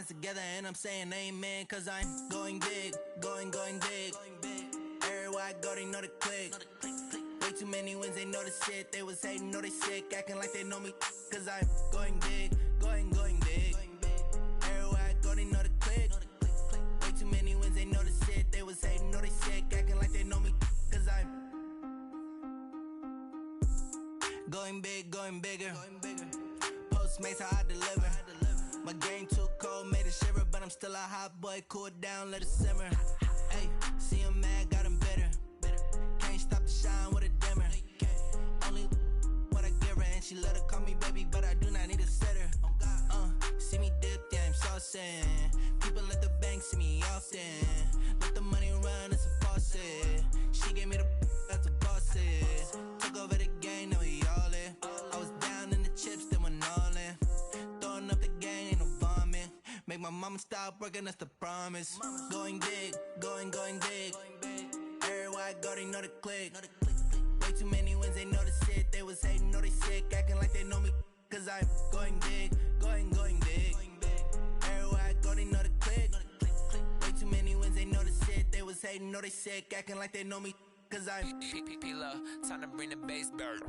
hands together and I'm saying amen, cause I'm going big, going big. Everywhere I go, they know the click. Way too many wins, they know the shit. They was hating, know they sick, acting like they know me, cause I'm going big, going big. Everywhere I go, they know the click. Way too many wins, they know the shit. They was hating, know they sick, acting like they know me, cause I'm going big, going bigger. Postmates, how I deliver. My game too cold, made it shiver, but I'm still a hot boy. Cool it down, let it simmer. Hey, see him mad, got him bitter. Can't stop the shine with a dimmer. Only what I give her, and she let her call me baby, but I do not need a sitter. See me dip, yeah, I'm saucing. People at the bank see me often. Let the money run, it's a faucet. She gave me the that's a boss it. Took over the game, now we all in. I was down in the chips, then went all in. Throwing up the game, ain't no vomit. Make my mama stop working, that's the promise. Going big, going big. Everywhere I go, they know the click. Way too many wins, they know the shit. They was hating, know they sick, acting like they know me, cause I'm going big, going big. Everywhere I go, they know the click. Way too many wins, they know the shit. They was hating, know they sick, acting like they know me, cause I'm P-Love, time to bring the bass back.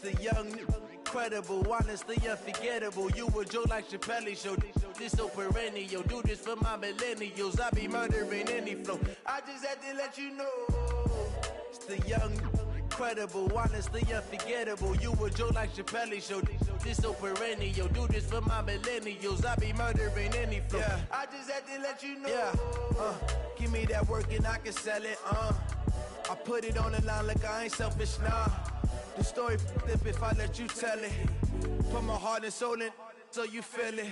The young, incredible, honestly unforgettable. You a Joe like Chappelle show. This so perennial. Do this for my millennials. I be murdering any flow. I just had to let you know. It's the young, incredible, honestly unforgettable. You a Joe like Chappelle show. This so perennial. Do this for my millennials. I be murdering any flow. Yeah. I just had to let you know. Yeah. Give me that work and I can sell it. I put it on the line like I ain't selfish, nah. The story flip if I let you tell it. Put my heart and soul in so you feel it.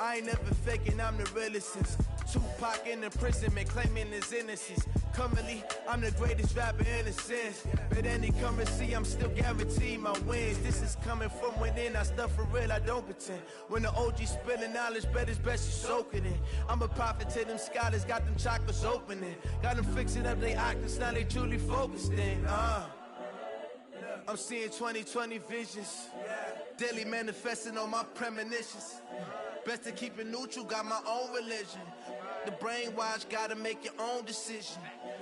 I ain't never faking, I'm the realest since Tupac in imprisonment, claiming his innocence. Currently, I'm the greatest rapper in a sense. But any currency, I'm still guaranteed my wins. This is coming from within, I stuff for real, I don't pretend. When the OG spilling knowledge, bet it's best you soak it in. I'm a prophet to them scholars, got them chakras opening. Got them fixing up they octaves, now they truly focused in. I'm seeing 2020 visions, daily manifesting on my premonitions. Best to keep it neutral, got my own religion. The brainwash, gotta make your own decision.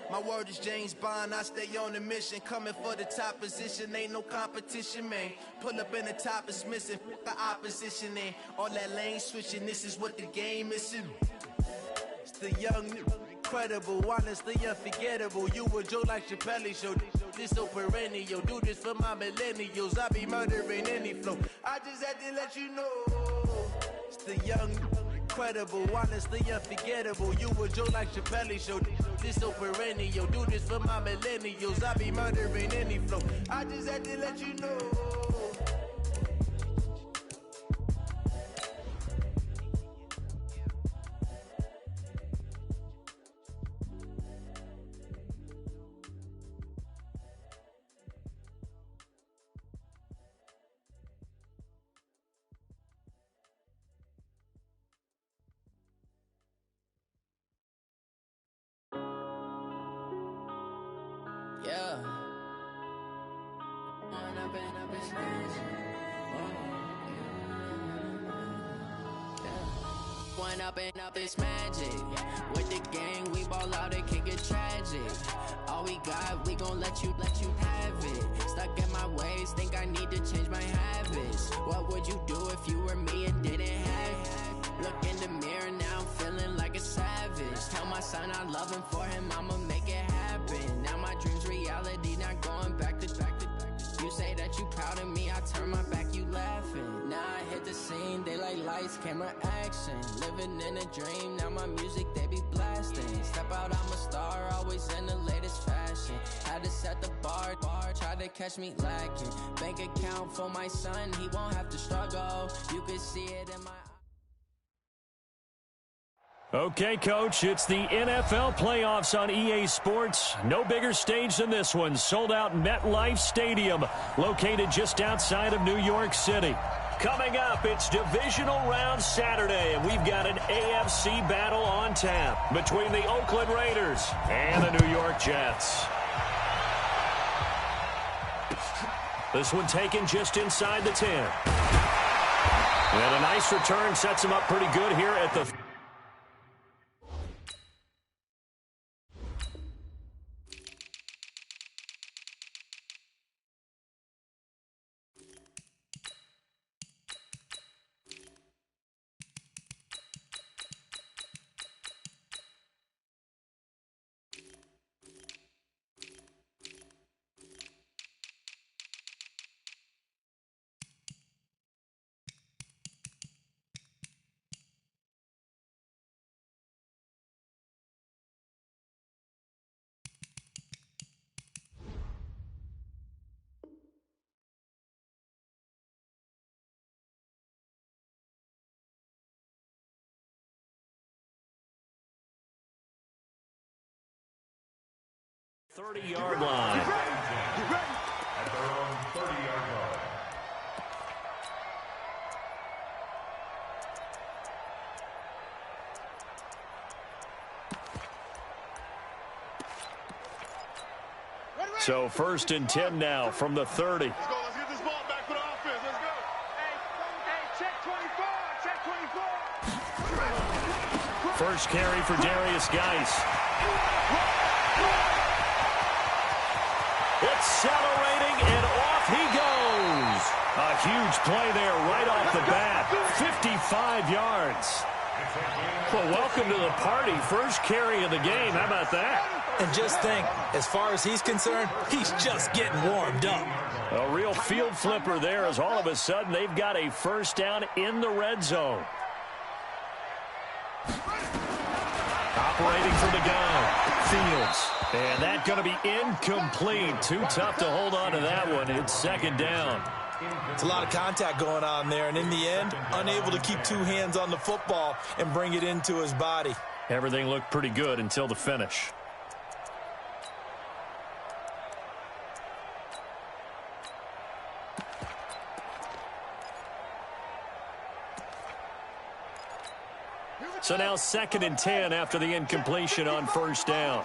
My word is James Bond, I stay on the mission. Coming for the top position, ain't no competition, man. Pull up in the top, it's missing, the opposition in. All that lane switching, this is what the game is in. It's the young, incredible, honestly unforgettable. You a Joe like Chappelle show. This so perennial. Do this for my millennials. I be murdering any flow. I just had to let you know. It's the young, incredible, honestly unforgettable. You a Joe like Chappelle show. This so perennial. Do this for my millennials. I be murdering any flow. I just had to let you know. Yeah. One up and up, it's magic. With the gang, we ball out and kick it tragic. All we got, we gon' let you have it. Stuck in my ways, think I need to change my habits. What would you do if you were me and didn't have it? Look in the mirror, now I'm feeling like a savage. Tell my son I love him, for him I'ma make it happen. Now my dream's reality, not going back to. You say that you proud of me, I turn my back, you laughing. Now I hit the scene, they like lights, camera, action. Living in a dream, now my music, they be blasting. Step out, I'm a star, always in the latest fashion. Had to set the bar, try to catch me lacking. Bank account for my son, he won't have to struggle. You can see it in my... Okay, Coach, it's the NFL playoffs on EA Sports. No bigger stage than this one. Sold out MetLife Stadium, located just outside of New York City. Coming up, it's divisional round Saturday, and we've got an AFC battle on tap between the Oakland Raiders and the New York Jets. This one taken just inside the 10. And a nice return sets him up pretty good here at the... ...30-yard line. Get ready. At their own 30-yard line. So 1st and 10 now from the 30. Let's go. Let's get this ball back for the offense. Let's go. Hey, check 24. Check 24. First carry for Darius Geis. Accelerating, and off he goes. A huge play there right off the bat. 55 yards. Well, welcome to the party. First carry of the game. How about that? And just think, as far as he's concerned, he's just getting warmed up. A real field flipper there as all of a sudden they've got a first down in the red zone. Operating from the gun, Fields. And that's going to be incomplete. Too tough to hold on to that one. It's second down. It's a lot of contact going on there, and in the end, unable to keep two hands on the football and bring it into his body. Everything looked pretty good until the finish. So now 2nd and 10 after the incompletion on first down.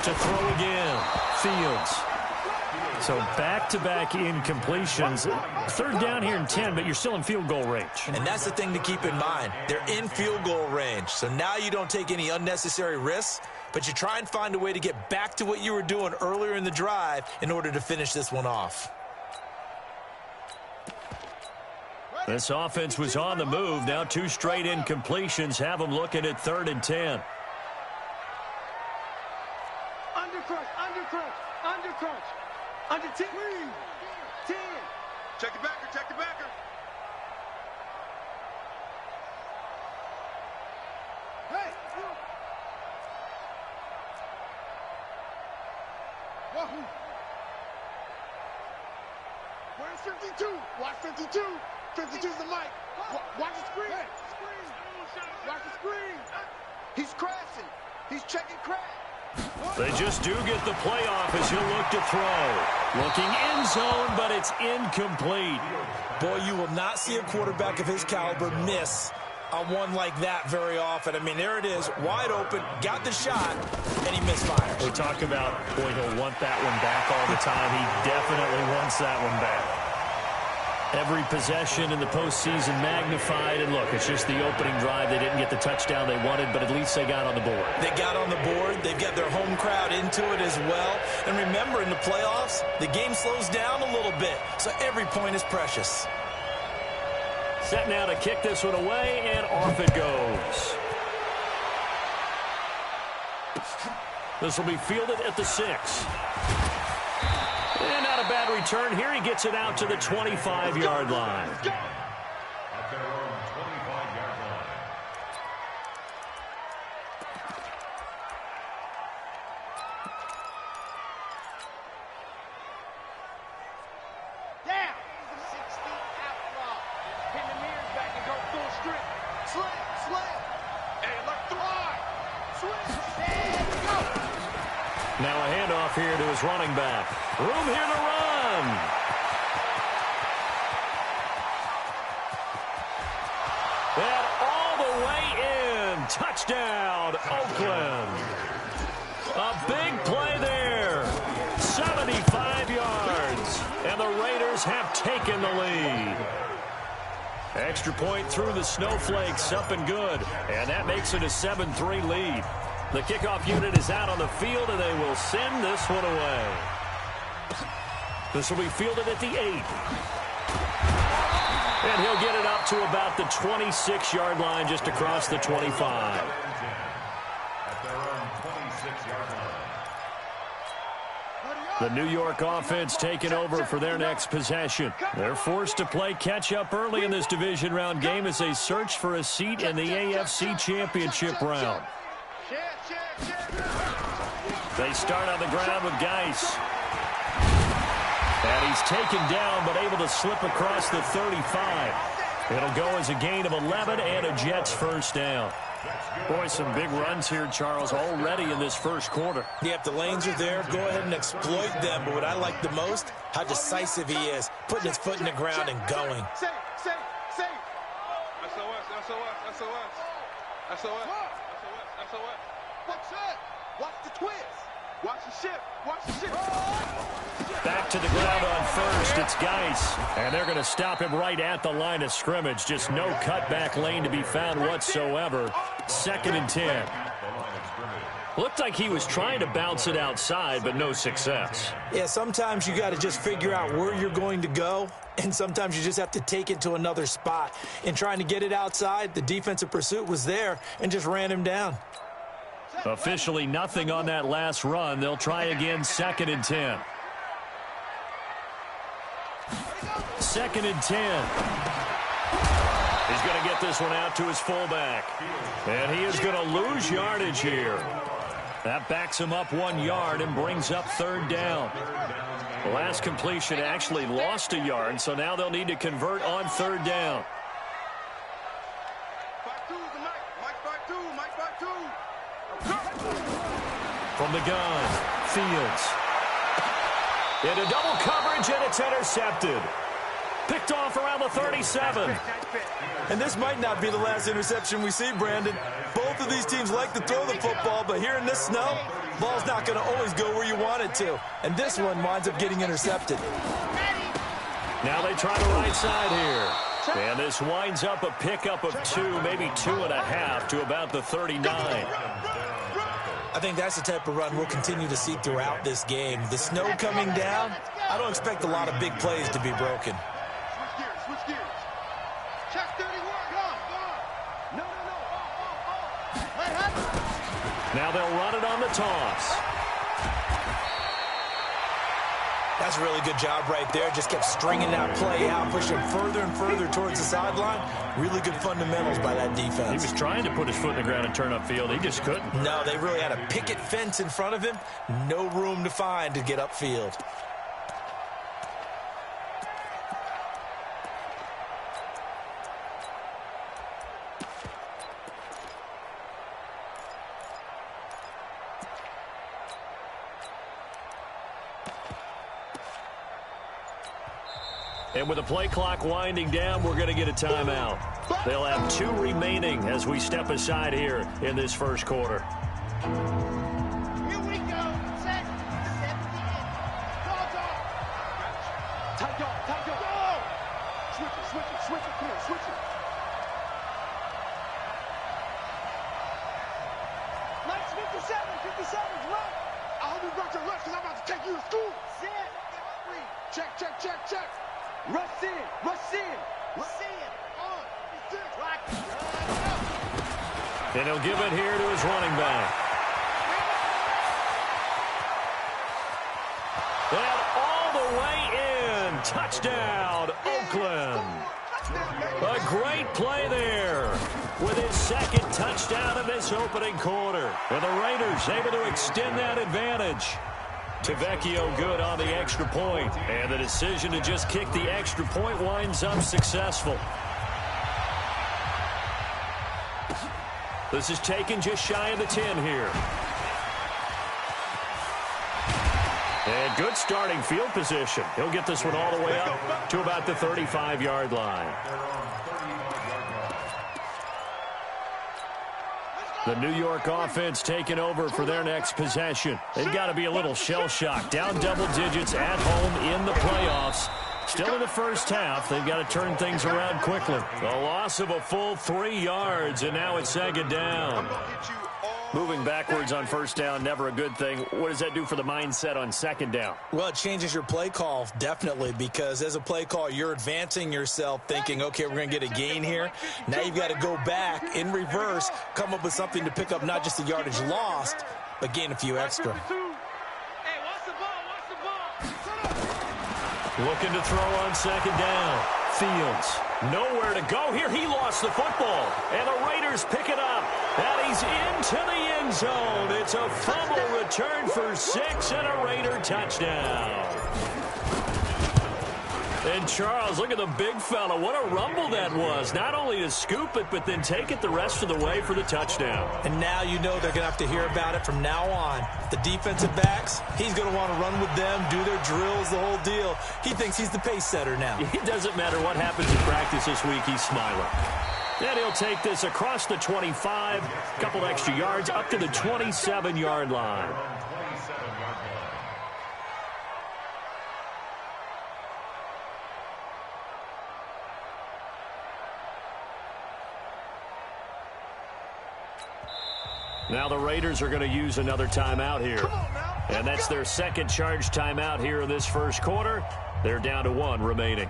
To throw again, Fields. So back-to-back incompletions. 3rd down here and 10, but you're still in field goal range. And that's the thing to keep in mind. They're in field goal range. So now you don't take any unnecessary risks, but you try and find a way to get back to what you were doing earlier in the drive in order to finish this one off. This offense was on the move. Now 2 straight incompletions have them looking at 3rd and 10. Undercrunch. Under 10. 10. Check the backer. Check the backer. Hey. Wahoo. Where's 52? Watch 52. 52's the mic. Watch the screen. Watch the screen. He's crashing. He's checking crash. They just do get the playoff as he'll look to throw. Looking end zone, but it's incomplete. Boy, you will not see a quarterback of his caliber miss on one like that very often. I mean, there it is, wide open, got the shot, and he misfires. We talk about, boy, he'll want that one back all the time. He definitely wants that one back. Every possession in the postseason magnified, and look, it's just the opening drive. They didn't get the touchdown they wanted, but at least they got on the board. They got on the board. They've got their home crowd into it as well. And remember, in the playoffs, the game slows down a little bit, so every point is precious. Set now to kick this one away, and off it goes. This will be fielded at the 6. And not a bad return here. He gets it out to the 25-yard line. At their own 25-yard line. Down. 60 outlaw. Pin the mirrors back and go full strip. Slam. And look through. Switch. And go. Now a handoff here to his running back. Room here to run. And all the way in. Touchdown, Oakland. A big play there. 75 yards. And the Raiders have taken the lead. Extra point through the snowflakes, up and good. And that makes it a 7-3 lead. The kickoff unit is out on the field, and they will send this one away. This will be fielded at the 8. And he'll get it up to about the 26-yard line, just across the 25. At their own 26-yard line. The New York offense taking over for their next possession. They're forced to play catch-up early in this division round game as they search for a seat in the AFC Championship round. They start on the ground with Geis. And he's taken down, but able to slip across the 35. It'll go as a gain of 11 and a Jets first down. Boy, some big runs here, Charles, already in this first quarter. Yep, the lanes are there. Go ahead and exploit them. But what I like the most, how decisive he is, putting his foot in the ground and going. Say. SOS. Watch that. Watch the twist. Watch the ship. Back to the ground on first. It's Geis. And they're going to stop him right at the line of scrimmage. Just no cutback lane to be found whatsoever. 2nd and 10. Looked like he was trying to bounce it outside, but no success. Yeah, sometimes you got to just figure out where you're going to go, and sometimes you just have to take it to another spot. In trying to get it outside, the defensive pursuit was there and just ran him down. Officially nothing on that last run. They'll try again, 2nd and 10. 2nd and 10. He's going to get this one out to his fullback. And he is going to lose yardage here. That backs him up 1 yard and brings up 3rd down. The last completion actually lost a yard, so now they'll need to convert on 3rd down. From the gun, Fields. Into double coverage, and it's intercepted. Picked off around the 37. And this might not be the last interception we see, Brandon. Both of these teams like to throw the football, but here in this snow, ball's not going to always go where you want it to. And this one winds up getting intercepted. Now they try the right side here. And this winds up a pickup of 2, maybe 2.5 to about the 39. I think that's the type of run we'll continue to see throughout this game. The snow coming down, I don't expect a lot of big plays to be broken. Switch gears. Check 31. No. Now they'll run it on the toss. That's a really good job right there. Just kept stringing that play out, pushing further and further towards the sideline. Really good fundamentals by that defense. He was trying to put his foot in the ground and turn upfield. He just couldn't. No, they really had a picket fence in front of him. No room to find to get upfield. And with the play clock winding down, we're going to get a timeout. They'll have 2 remaining as we step aside here in this first quarter. Here we go. Set. Step in. Dog. Tight dog. Go. Switch it. Come on, switch it. Nice 57. Run. I hope you brought your lunch because I'm about to take you to school. Set. Check. Rush in. And he'll give it here to his running back. touchdown, Oakland. A great play there with his second touchdown of this opening quarter. And the Raiders able to extend that advantage. Tavecchio good on the extra point. And the decision to just kick the extra point winds up successful. This is taken just shy of the 10 here. And good starting field position. He'll get this one all the way up to about the 35-yard line. The New York offense taking over for their next possession. They've got to be a little shell-shocked. Down double digits at home in the playoffs. Still in the first half. They've got to turn things around quickly. A loss of a full 3 yards, and now it's second down. Moving backwards on first down, never a good thing. What does that do for the mindset on second down? Well, it changes your play call, definitely, because as a play call, you're advancing yourself thinking, okay, we're going to get a gain here. Now you've got to go back in reverse, come up with something to pick up not just the yardage lost, but gain a few extra. Looking to throw on second down. Fields, nowhere to go here. He lost the football, and the Raiders pick it up. And he's into the end zone. It's a fumble return for 6 and a Raider touchdown. And Charles, look at the big fella. What a rumble that was. Not only to scoop it, but then take it the rest of the way for the touchdown. And now you know they're going to have to hear about it from now on. The defensive backs, he's going to want to run with them, do their drills, the whole deal. He thinks he's the pace setter now. It doesn't matter what happens in practice this week, he's smiling. Then he'll take this across the 25, a couple extra yards, up to the 27-yard line. Now the Raiders are going to use another timeout here. And that's their second charge timeout here in this first quarter. They're down to 1 remaining.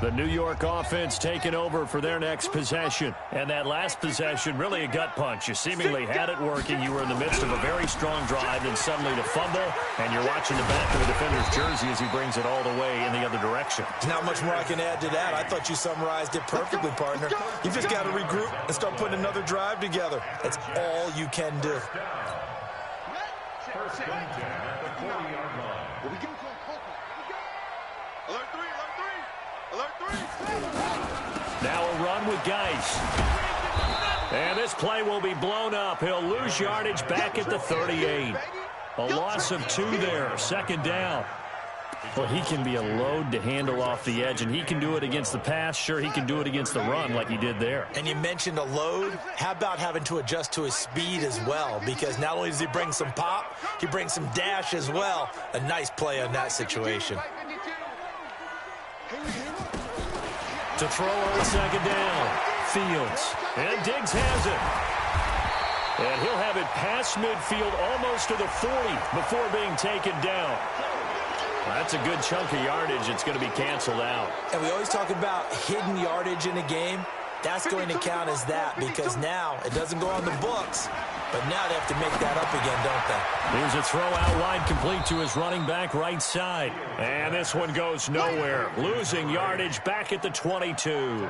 The New York offense taking over for their next possession. And that last possession, really a gut punch. You seemingly had it working. You were in the midst of a very strong drive, and suddenly to fumble, and you're watching the back of the defender's jersey as he brings it all the way in the other direction. Not much more I can add to that. I thought you summarized it perfectly, partner. You've just got to regroup and start putting another drive together. That's all you can do. First down at the 40-yard line. Alert 3, alert 3. Alert 3. Now a run with Geis. And this play will be blown up. He'll lose yardage back at the 38. A loss of 2 there. Second down. Well, he can be a load to handle off the edge, and he can do it against the pass. Sure, he can do it against the run like he did there. And you mentioned a load. How about having to adjust to his speed as well? Because not only does he bring some pop, he brings some dash as well. A nice play on that situation. To throw on second down. Fields. And Diggs has it. And he'll have it past midfield almost to the 40 before being taken down. That's a good chunk of yardage. It's going to be canceled out. And we always talk about hidden yardage in a game. That's going to count as that because now it doesn't go on the books, but now they have to make that up again, don't they? Here's a throw out wide complete to his running back right side. And this one goes nowhere. Losing yardage back at the 22.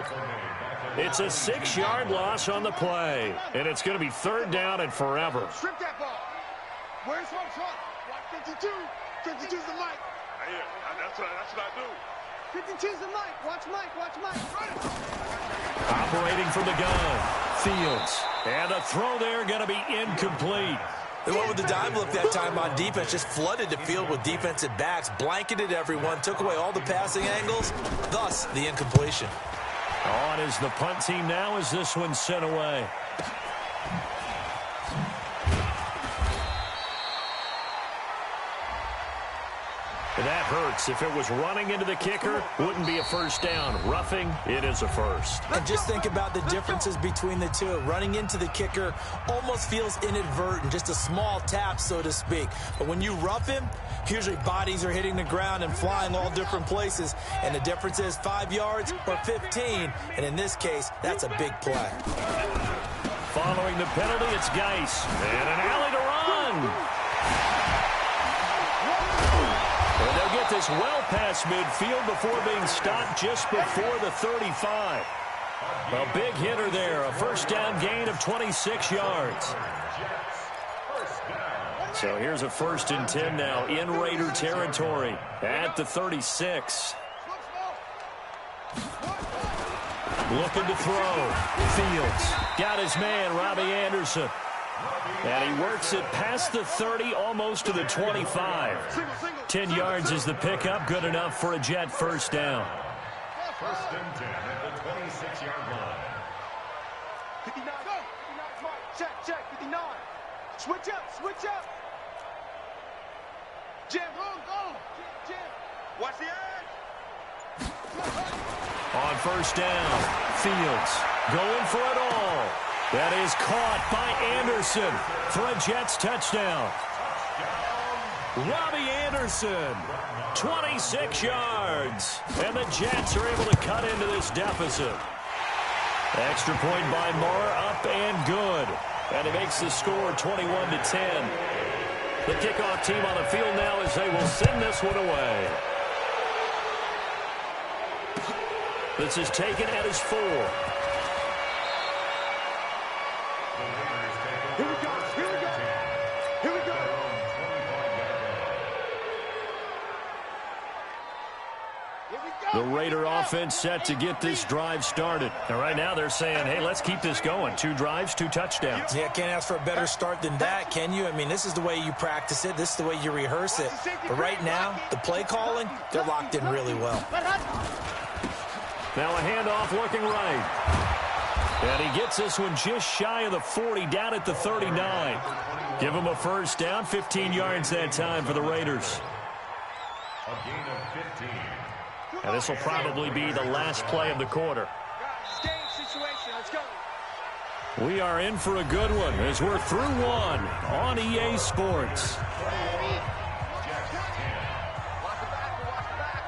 It's a 6-yard loss on the play. And it's going to be third down and forever. Strip that ball. Where's one truck? Watch 52. 52's the mic. That's what I do. 52's the mic. Watch Mike. Watch Mike. Operating from the gun. Fields. And the throw there going to be incomplete. They went with the dime look that time on defense, just flooded the field with defensive backs, blanketed everyone, took away all the passing angles, thus the incompletion. On is the punt team now as this one's sent away. That hurts. If it was running into the kicker, wouldn't be a first down. Roughing, it is a first. And just think about the differences between the two. Running into the kicker almost feels inadvertent, just a small tap, so to speak. But when you rough him, usually bodies are hitting the ground and flying all different places. And the difference is 5 yards or 15. And in this case, that's a big play. Following the penalty, it's Geis. And an alley to run. And they'll get this well past midfield before being stopped just before the 35. A big hitter there, a first down gain of 26 yards. So here's a 1st and 10 now in Raider territory at the 36. Looking to throw. Fields got his man, Robbie Anderson. And he works it past the 30, almost to the 25. 10 yards is the pickup, good enough for a Jet first down. 1st and 10 at the 26-yard line. 59, go! 59, Mike. Check, 59. Switch up. Jim, go. Jim. Watch the edge. On first down, Fields going for it all. That is caught by Anderson for a Jets touchdown. Robbie Anderson, 26 yards. And the Jets are able to cut into this deficit. Extra point by Moore, up and good. And it makes the score 21-10. The kickoff team on the field now as they will send this one away. This is taken at his 4. Here we go. The Raider offense set to get this drive started. And right now they're saying, hey, let's keep this going. 2 drives, 2 touchdowns. Yeah, can't ask for a better start than that, can you? I mean, this is the way you practice it. This is the way you rehearse it. But right now, the play calling, they're locked in really well. Now a handoff looking right. And he gets this one just shy of the 40, down at the 39. Give him a first down, 15 yards that time for the Raiders. A gain of 15. And this will probably be the last play of the quarter. We are in for a good one as we're through one on EA Sports.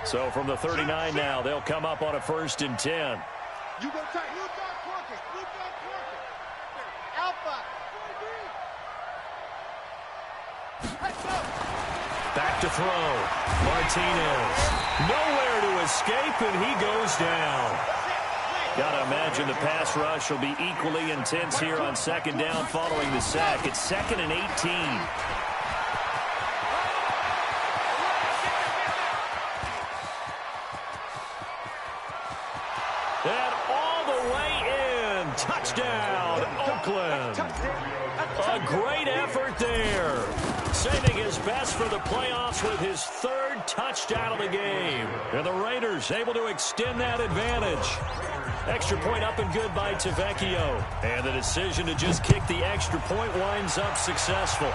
So from the 39 now, they'll come up on a 1st and 10. You go tight. Alpha. Back to throw. Martinez. Nowhere to escape, and he goes down. Gotta imagine the pass rush will be equally intense here on 2nd down following the sack. It's 2nd and 18. And all the way in. Touchdown, Oakland. A great effort there. Saving his best for the playoffs with his 3rd touchdown of the game. And the Raiders able to extend that advantage. Extra point up and good by Tavecchio. And the decision to just kick the extra point winds up successful.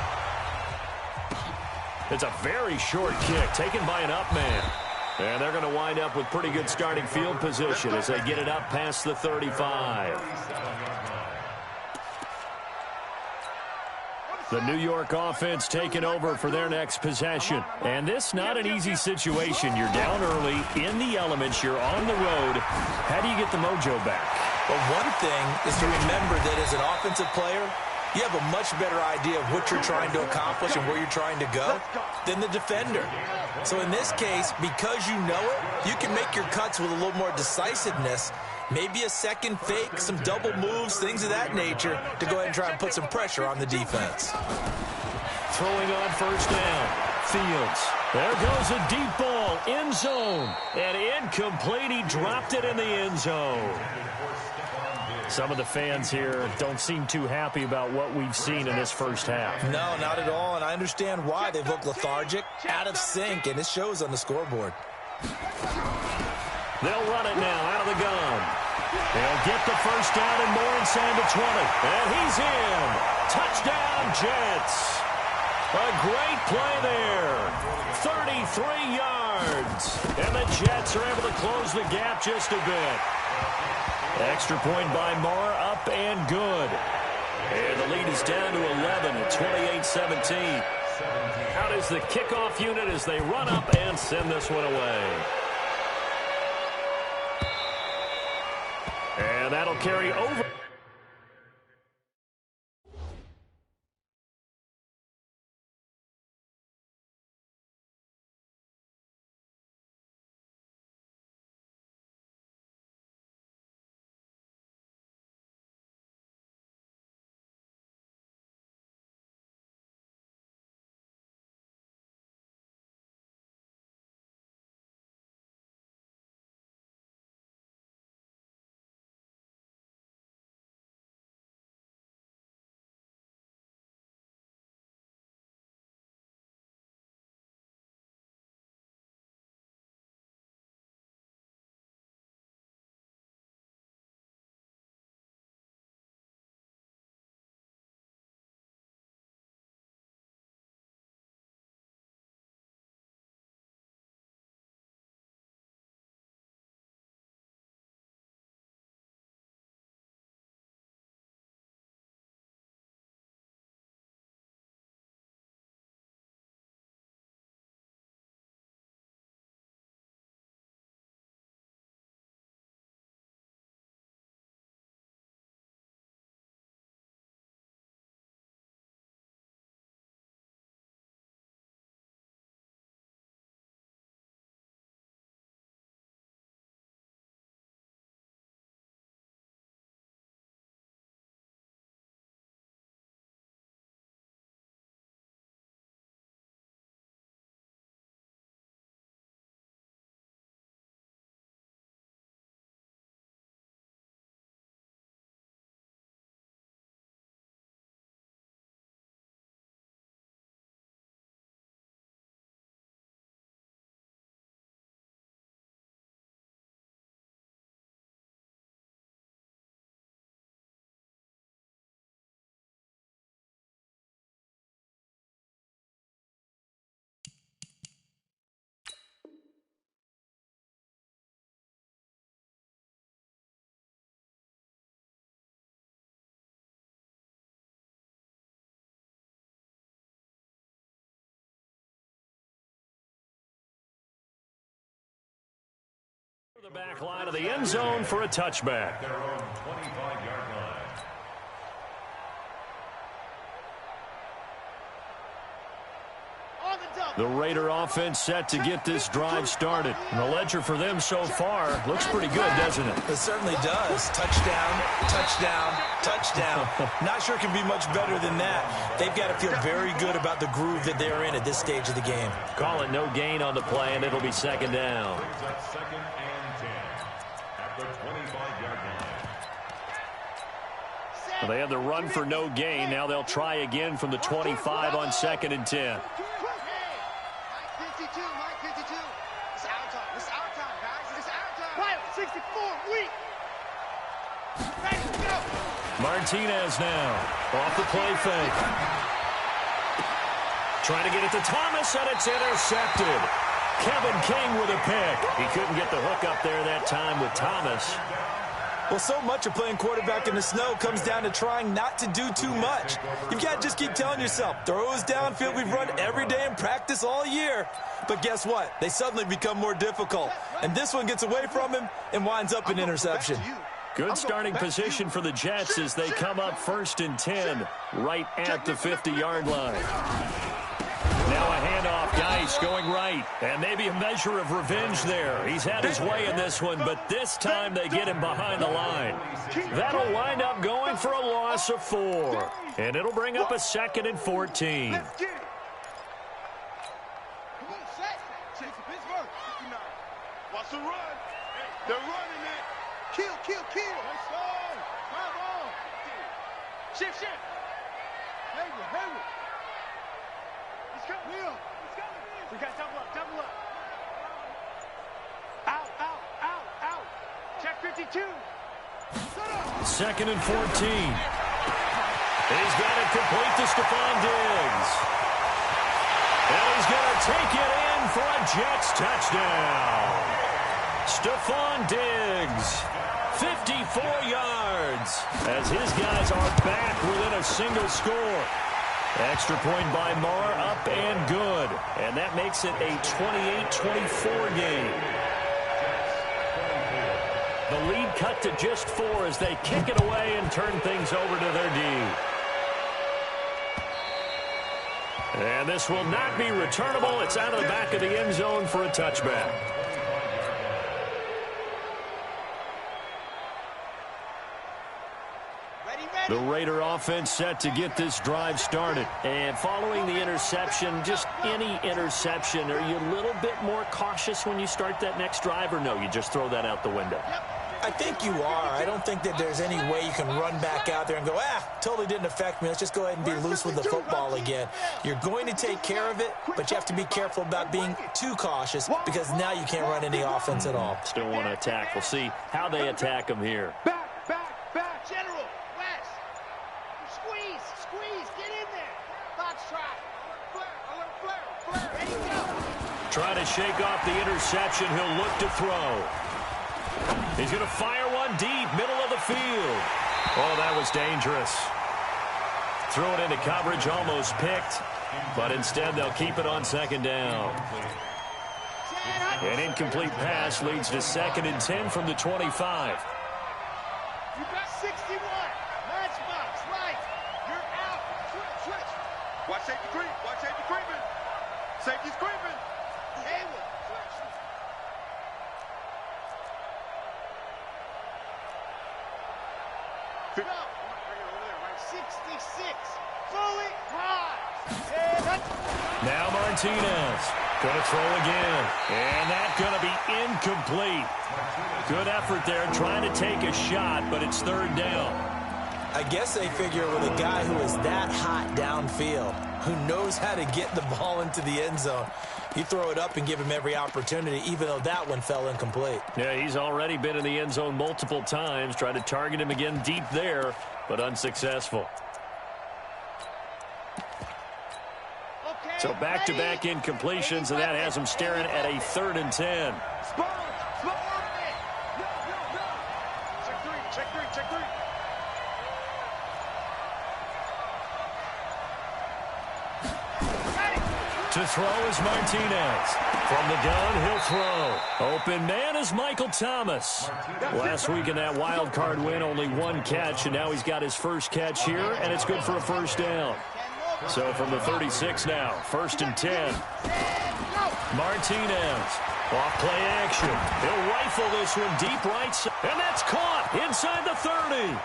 It's a very short kick taken by an up man. And they're going to wind up with pretty good starting field position as they get it up past the 35. The New York offense taking over for their next possession. And this not an easy situation. You're down early, in the elements, you're on the road. How do you get the mojo back? Well, one thing is to remember that as an offensive player, you have a much better idea of what you're trying to accomplish and where you're trying to go than the defender. So in this case, because you know it, you can make your cuts with a little more decisiveness. Maybe a second fake, some double moves, things of that nature to go ahead and try and put some pressure on the defense. Throwing on 1st down. Fields. There goes a deep ball. End zone. And incomplete. He dropped it in the end zone. Some of the fans here don't seem too happy about what we've seen in this first half. No, not at all. And I understand why. They've looked lethargic, out of sync, and it shows on the scoreboard. They'll run it now out of the gun. They'll get the first down and more inside the 20. And he's in. Touchdown, Jets. A great play there. 33 yards. And the Jets are able to close the gap just a bit. Extra point by Moore, up and good. And the lead is down to 11 at 28-17. Out is the kickoff unit as they run up and send this one away. And that'll carry over. The back line of the end zone for a touchback. Their own 25-yard line. The Raider offense set to get this drive started. And the ledger for them so far looks pretty good, doesn't it? It certainly does. Touchdown, touchdown, touchdown. Not sure it can be much better than that. They've got to feel very good about the groove that they're in at this stage of the game. Call it no gain on the play, and it'll be second down. Brings up 2nd and 10 at the 25-yard line. They had the run for no gain. Now they'll try again from the 25 on 2nd and 10. Martinez now off the play fake. Trying to get it to Thomas, and it's intercepted. Kevin King with a pick. He couldn't get the hook up there that time with Thomas. Well, so much of playing quarterback in the snow comes down to trying not to do too much. You've got to just keep telling yourself, throws downfield we've run every day in practice all year. But guess what? They suddenly become more difficult. And this one gets away from him and winds up an interception. Good starting position for the Jets as they come up 1st and 10 right at the 50-yard line. Now a handoff, Geis going right. And maybe a measure of revenge there. He's had his way in this one, but this time they get him behind the line. That'll wind up going for a loss of 4. And it'll bring up a 2nd and 14. Watch the run. They're running it. Kill. Nice ball. Fire ball. Shift. Hayward. He's coming. We got double up. Out. Check 52. 2nd and 14. He's got it complete to Stephon Diggs. And he's going to take it in for a Jets touchdown. Stephon Diggs, 54 yards, as his guys are back within a single score. Extra point by Marr, up and good. And that makes it a 28-24 game. The lead cut to just 4 as they kick it away and turn things over to their D. And this will not be returnable. It's out of the back of the end zone for a touchback. The Raider offense set to get this drive started. And following the interception, just any interception, are you a little bit more cautious when you start that next drive, or no, you just throw that out the window? I think you are. I don't think that there's any way you can run back out there and go, totally didn't affect me. Let's just go ahead and be loose with the football again. You're going to take care of it, but you have to be careful about being too cautious because now you can't run any offense at all. Still want to attack. We'll see how they attack them here. Back. General, West. Squeeze, get in there. Box try. Flare. Ready, go. Trying to shake off the interception. He'll look to throw. He's going to fire one deep, middle of the field. Oh, that was dangerous. Throw it into coverage, almost picked. But instead, they'll keep it on second down. An incomplete pass leads to 2nd and 10 from the 25. You got 61. Matchbox, right. You're out. Switch. Watch safety creeping. Safety's creeping. Hayward. Go. Right over there, right? 66. Fully high. Now Martinez going to throw again. And that's going to be incomplete. Good effort there trying to take a shot, but it's 3rd down. I guess they figure with a guy who is that hot downfield, who knows how to get the ball into the end zone, you throw it up and give him every opportunity, even though that one fell incomplete. Yeah, he's already been in the end zone multiple times. Tried to target him again deep there, but unsuccessful. So back-to-back incompletions, and that has him staring at a 3rd and 10. Check three. To throw is Martinez. From the gun, he'll throw. Open man is Michael Thomas. Last week in that wild card win, only 1 catch, and now he's got his first catch here, and it's good for a 1st down. So from the 36 now, 1st and 10. Martinez, off play action. He'll rifle this one deep right side, and that's caught inside the 30.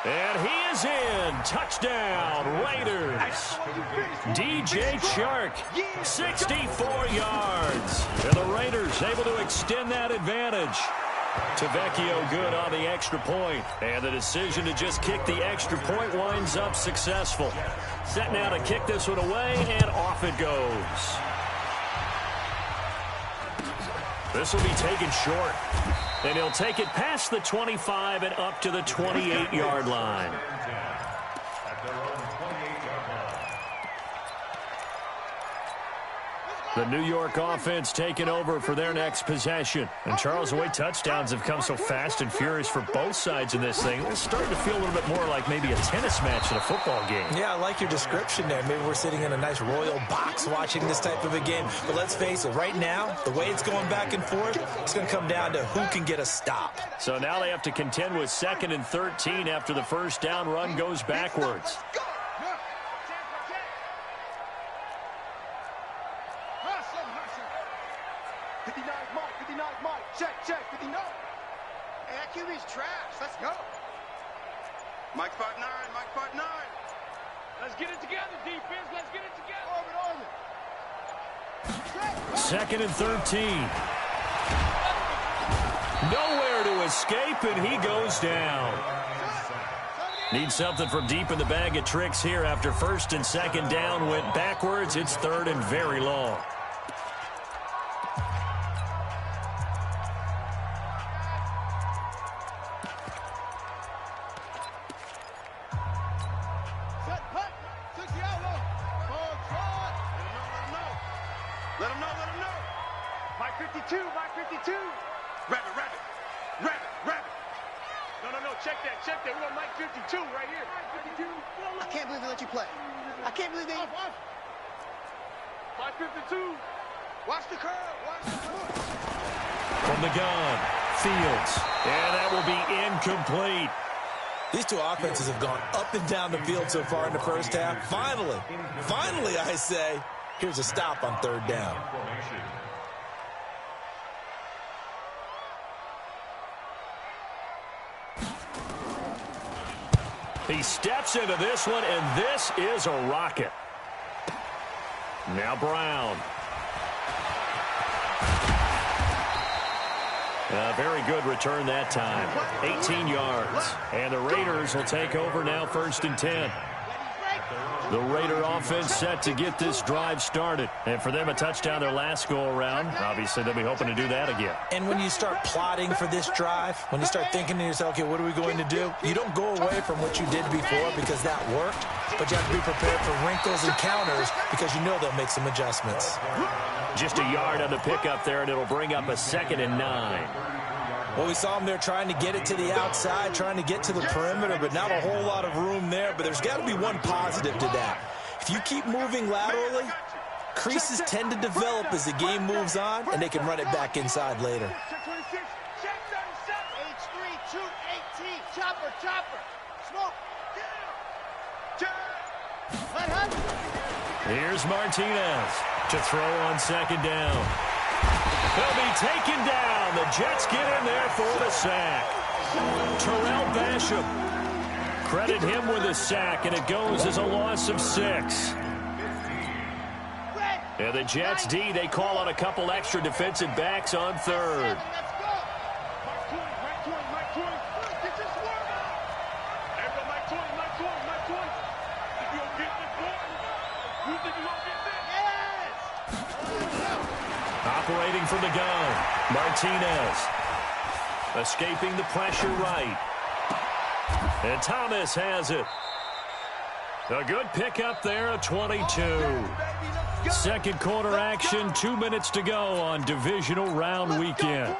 And he is in. Touchdown, Raiders. DJ Chark, 64 yards. And the Raiders able to extend that advantage. Tavecchio good on the extra point. And the decision to just kick the extra point winds up successful. Set now to kick this one away, and off it goes. This will be taken short. And he'll take it past the 25 and up to the 28-yard line. The New York offense taking over for their next possession. And Charles, the way touchdowns have come so fast and furious for both sides in this thing, it's starting to feel a little bit more like maybe a tennis match in a football game. Yeah, I like your description there. Maybe we're sitting in a nice royal box watching this type of a game. But let's face it, right now, the way it's going back and forth, it's going to come down to who can get a stop. So now they have to contend with 2nd and 13 after the 1st down run goes backwards. Check, 59. Hey, that QB's trash. Let's go. Mike 5'9", Mike 5'9". Let's get it together, defense. Let's get it together. Orbit. 2nd and 13. Nowhere to escape, and he goes down. Need something from deep in the bag of tricks here after 1st and 2nd down went backwards. It's 3rd and very long. Let him know, let him know. Mike 52, Mike 52. Rabbit, rabbit, rabbit, rabbit. No, check that. We want Mike 52 right here. Mike 52. I can't believe they let you play. I can't believe they... Mike 52. Watch the curve, watch the curve. From the gun, Fields. And that will be incomplete. These two offenses have gone up and down the field so far in the first half. Finally, I say, here's a stop on third down. He steps into this one, and this is a rocket. Now Brown. A very good return that time. 18 yards. And the Raiders will take over now, 1st and 10. The Raider offense set to get this drive started. And for them, a touchdown their last go-around. Obviously, they'll be hoping to do that again. And when you start plotting for this drive, when you start thinking to yourself, okay, what are we going to do? You don't go away from what you did before because that worked, but you have to be prepared for wrinkles and counters because you know they'll make some adjustments. Just a yard on the pickup there, and it'll bring up a 2nd and 9. Well, we saw them there trying to get it to the outside, trying to get to the perimeter, but not a whole lot of room there. But there's got to be one positive to that. If you keep moving laterally, creases tend to develop as the game moves on, and they can run it back inside later. Here's Martinez to throw on 2nd down. He'll be taken down. The Jets get in there for the sack. Terrell Basham. Credit him with a sack, and it goes as a loss of 6. And the Jets D, they call on a couple extra defensive backs on 3rd. Operating from the gun, Martinez. Escaping the pressure right. And Thomas has it. A good pickup there, a 22. 2nd quarter action, 2 minutes to go on divisional round weekend.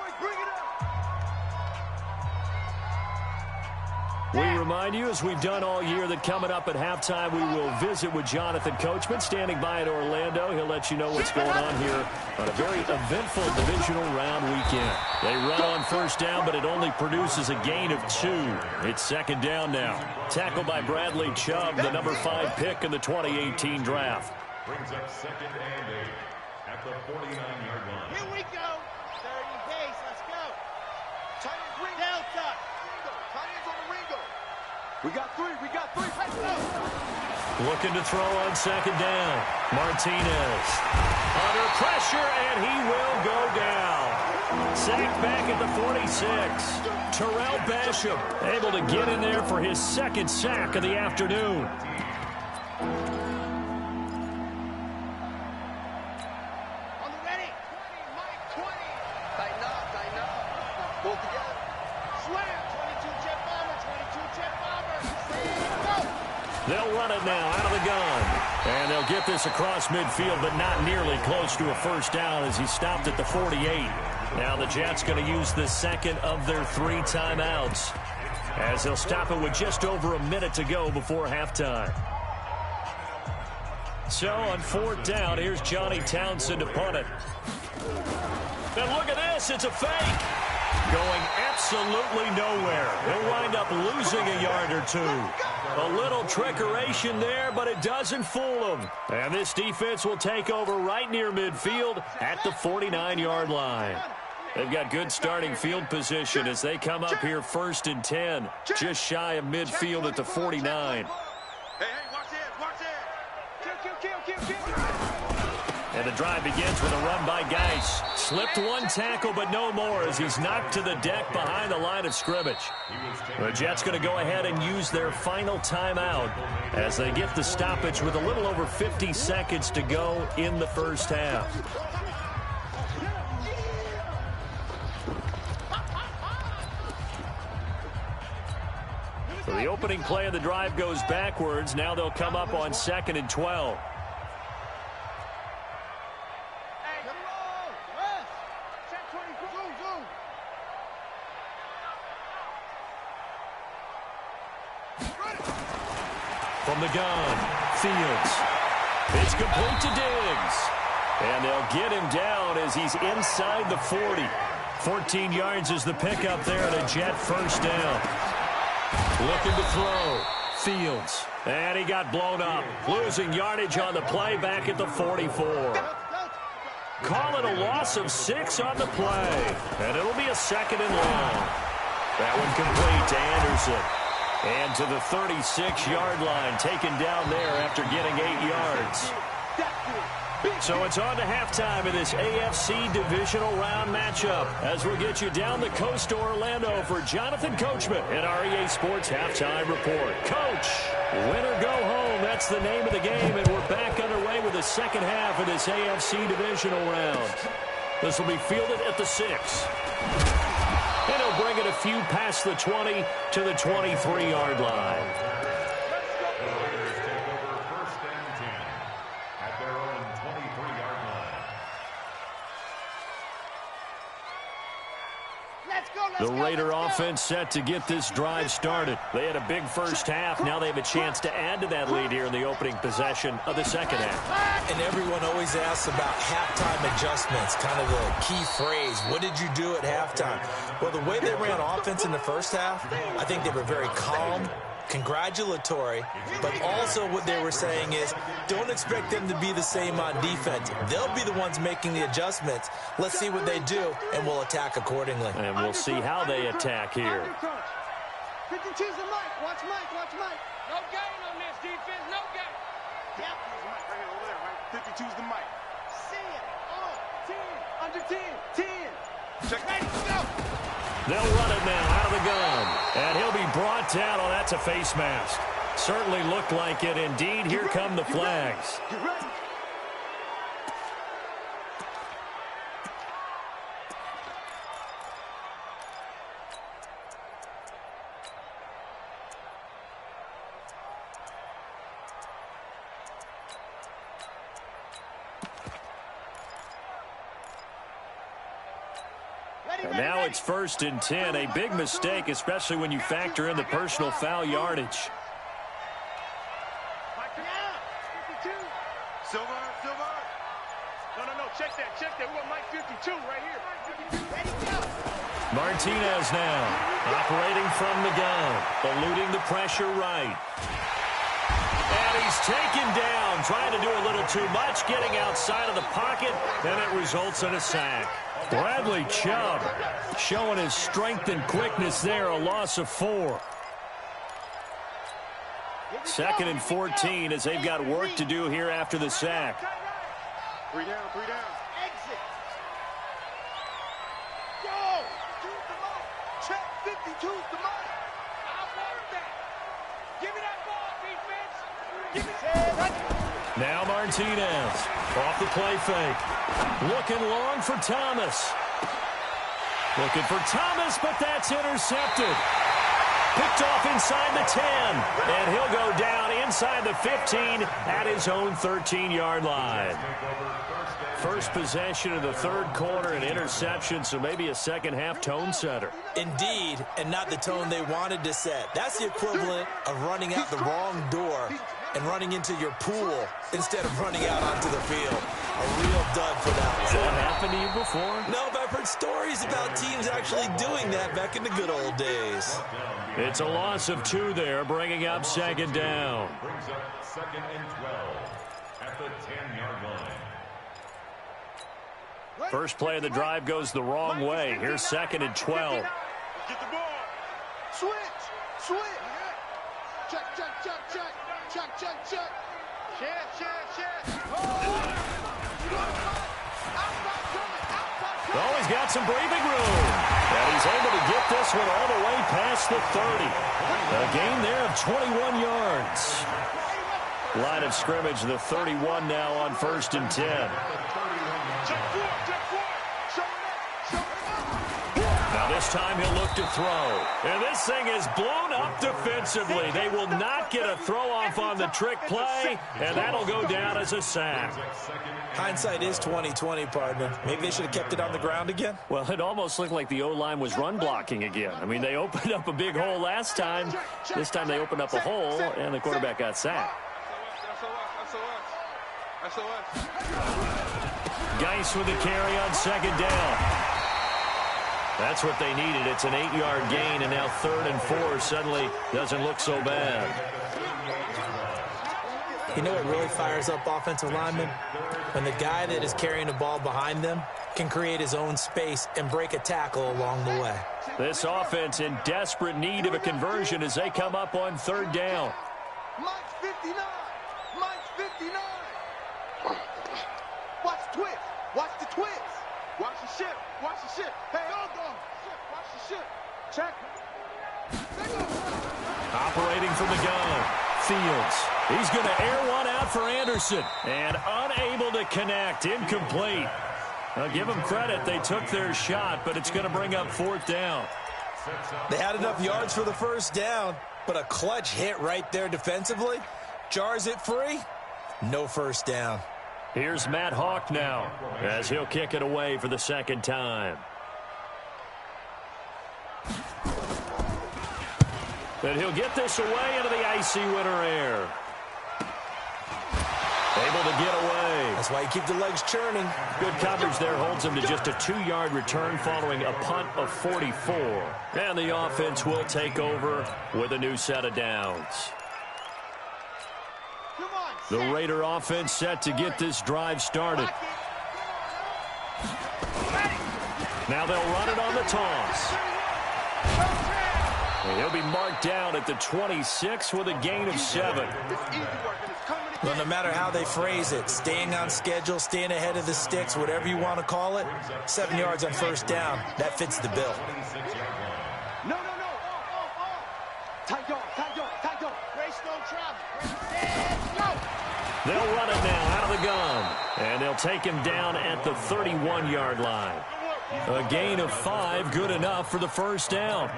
We remind you, as we've done all year, that coming up at halftime, we will visit with Jonathan Coachman, standing by in Orlando. He'll let you know what's going on here on a very eventful divisional round weekend. They run on 1st down, but it only produces a gain of 2. It's 2nd down now. Tackled by Bradley Chubb, the number 5 pick in the 2018 draft. Brings up 2nd and 8 at the 49-yard line. Here we go. 30 pace. Let's go. Titans Ringo. Delta. Titans on the Ringo. We got 3. Let's go. Looking to throw on 2nd down. Martinez. Under pressure, and he will go down. Sacked back at the 46. Terrell Basham able to get in there for his 2nd sack of the afternoon. On the ready. 20, Mike 20. Tighten up. Pull together. Slam. 22 jet bomber. 22 jet bomber. Go. They'll run it now out of the gun. And they'll get this across midfield, but not nearly close to a 1st down as he stopped at the 48. Now the Jets going to use the 2nd of their 3 timeouts as they'll stop it with just over a minute to go before halftime. So on 4th down, here's Johnny Townsend to punt it. And look at this, it's a fake. Going absolutely nowhere. He'll wind up losing a yard or 2. A little trickeration there, but it doesn't fool him. And this defense will take over right near midfield at the 49-yard line. They've got good starting field position as they come up here 1st and 10, just shy of midfield at the 49. Hey, watch that. Kill. And the drive begins with a run by Geis. Slipped one tackle, but no more as he's knocked to the deck behind the line of scrimmage. The Jets going to go ahead and use their final timeout as they get the stoppage with a little over 50 seconds to go in the 1st half. So the opening play of the drive goes backwards. Now they'll come up on 2nd and 12. From the gun, Fields. It's complete to Diggs. And they'll get him down as he's inside the 40. 14 yards is the pickup there and a Jet first down. Looking to throw. Fields. And he got blown up. Losing yardage on the play back at the 44. Call it a loss of 6 on the play. And it'll be a second and long. That one complete to Anderson. And to the 36-yard line, taken down there after getting 8 yards. So it's on to halftime in this AFC divisional round matchup as we'll get you down the coast to Orlando for Jonathan Coachman in our EA Sports Halftime Report. Coach, win or go home, that's the name of the game, and we're back underway with the second half of this AFC divisional round. This will be fielded at the 6. And he'll bring it a few past the 20 to the 23-yard line. The Raider offense set to get this drive started. They had a big first half. Now they have a chance to add to that lead here in the opening possession of the second half. And everyone always asks about halftime adjustments, kind of the key phrase. What did you do at halftime? Well, the way they ran offense in the first half, I think they were very calm, congratulatory, but also what they were saying is don't expect them to be the same on defense. They'll be the ones making the adjustments. Let's see what they do, and we'll attack accordingly. And we'll see how they attack here. 52's the Mike. Watch Mike. Watch Mike. No gain on this defense. No gain. Yep. Mike right here over there, right? 52's the Mike. See it. Oh, 10. Under 10. 10. Check. Ready. Go. They'll run it now out of the gun. And he'll be brought down. Oh, that's a face mask. Certainly looked like it. Indeed, here come the flags. Get ready. And now it's 1st and 10. A big mistake, especially when you factor in the personal foul yardage. Silver. No. Check that. We got Mike 52 right here. Ready, go. Martinez now operating from the gun, eluding the pressure right. And he's taken down, trying to do a little too much, getting outside of the pocket, and it results in a sack. Bradley Chubb showing his strength and quickness there, a loss of 4. 2nd and 14 as they've got work to do here after the sack. 3 down. Exit. Go. Check. 52's the Mike. I want that. Give me that ball, defense. Give me that. Now Martinez off the play fake. Looking long for Thomas. Looking for Thomas, but that's intercepted. Picked off inside the 10. And he'll go down inside the 15 at his own 13-yard line. First possession of the third quarter, an interception, so maybe a second-half tone setter. Indeed, and not the tone they wanted to set. That's the equivalent of running out the wrong door and running into your pool instead of running out onto the field. A real dud for that one. Has that happened to you before? No, but I've heard stories about teams actually doing that back in the good old days. It's a loss of 2 there, bringing up 2nd down. Brings up 2nd and 12 at the 10-yard line. First play of the drive goes the wrong way. Here's 2nd and 12. Get the ball. Switch. Check. Oh, he's got some breathing room. And he's able to get this one all the way past the 30. A gain there of 21 yards. Line of scrimmage, the 31 now on 1st and 10. Now This time he'll look to throw. And this thing is blown up defensively. They will not get a throw-off on the trick play, and that'll go down as a sack. Hindsight is 20/20, partner. Maybe they should have kept it on the ground again. Well, it almost looked like the O-line was run blocking again. I mean, they opened up a big hole last time. This time they opened up a hole, and the quarterback got sacked. Geis with the carry on second down. That's what they needed. It's an 8-yard gain, and now 3rd and 4 suddenly doesn't look so bad. You know what really fires up offensive linemen? When the guy that is carrying the ball behind them can create his own space and break a tackle along the way. This offense in desperate need of a conversion as they come up on 3rd down. Mike's 59. Mike's 59. Watch the twist. Watch the twist. Watch the ship. Watch the ship. Hey, hold on. Watch the ship. Check. Operating from the gun. Fields. He's going to air one out for Anderson. And unable to connect. Incomplete. Now, give them credit. They took their shot, but it's going to bring up 4th down. They had enough yards for the 1st down, but a clutch hit right there defensively jars it free. No 1st down. Here's Matt Hawk now as he'll kick it away for the 2nd time. But he'll get this away into the icy winter air. Able to get away. That's why you keep the legs churning. Good coverage there holds him to just a 2-yard return following a punt of 44. And the offense will take over with a new set of downs. The Raider offense set to get this drive started. Now they'll run it on the toss. And he'll be marked down at the 26 with a gain of 7. Well, no matter how they phrase it, staying on schedule, staying ahead of the sticks, whatever you want to call it, 7 yards on 1st down, that fits the bill. No. Tight dog. Race no travel. They'll run it now out of the gun. And they'll take him down at the 31-yard line. A gain of 5, good enough for the 1st down.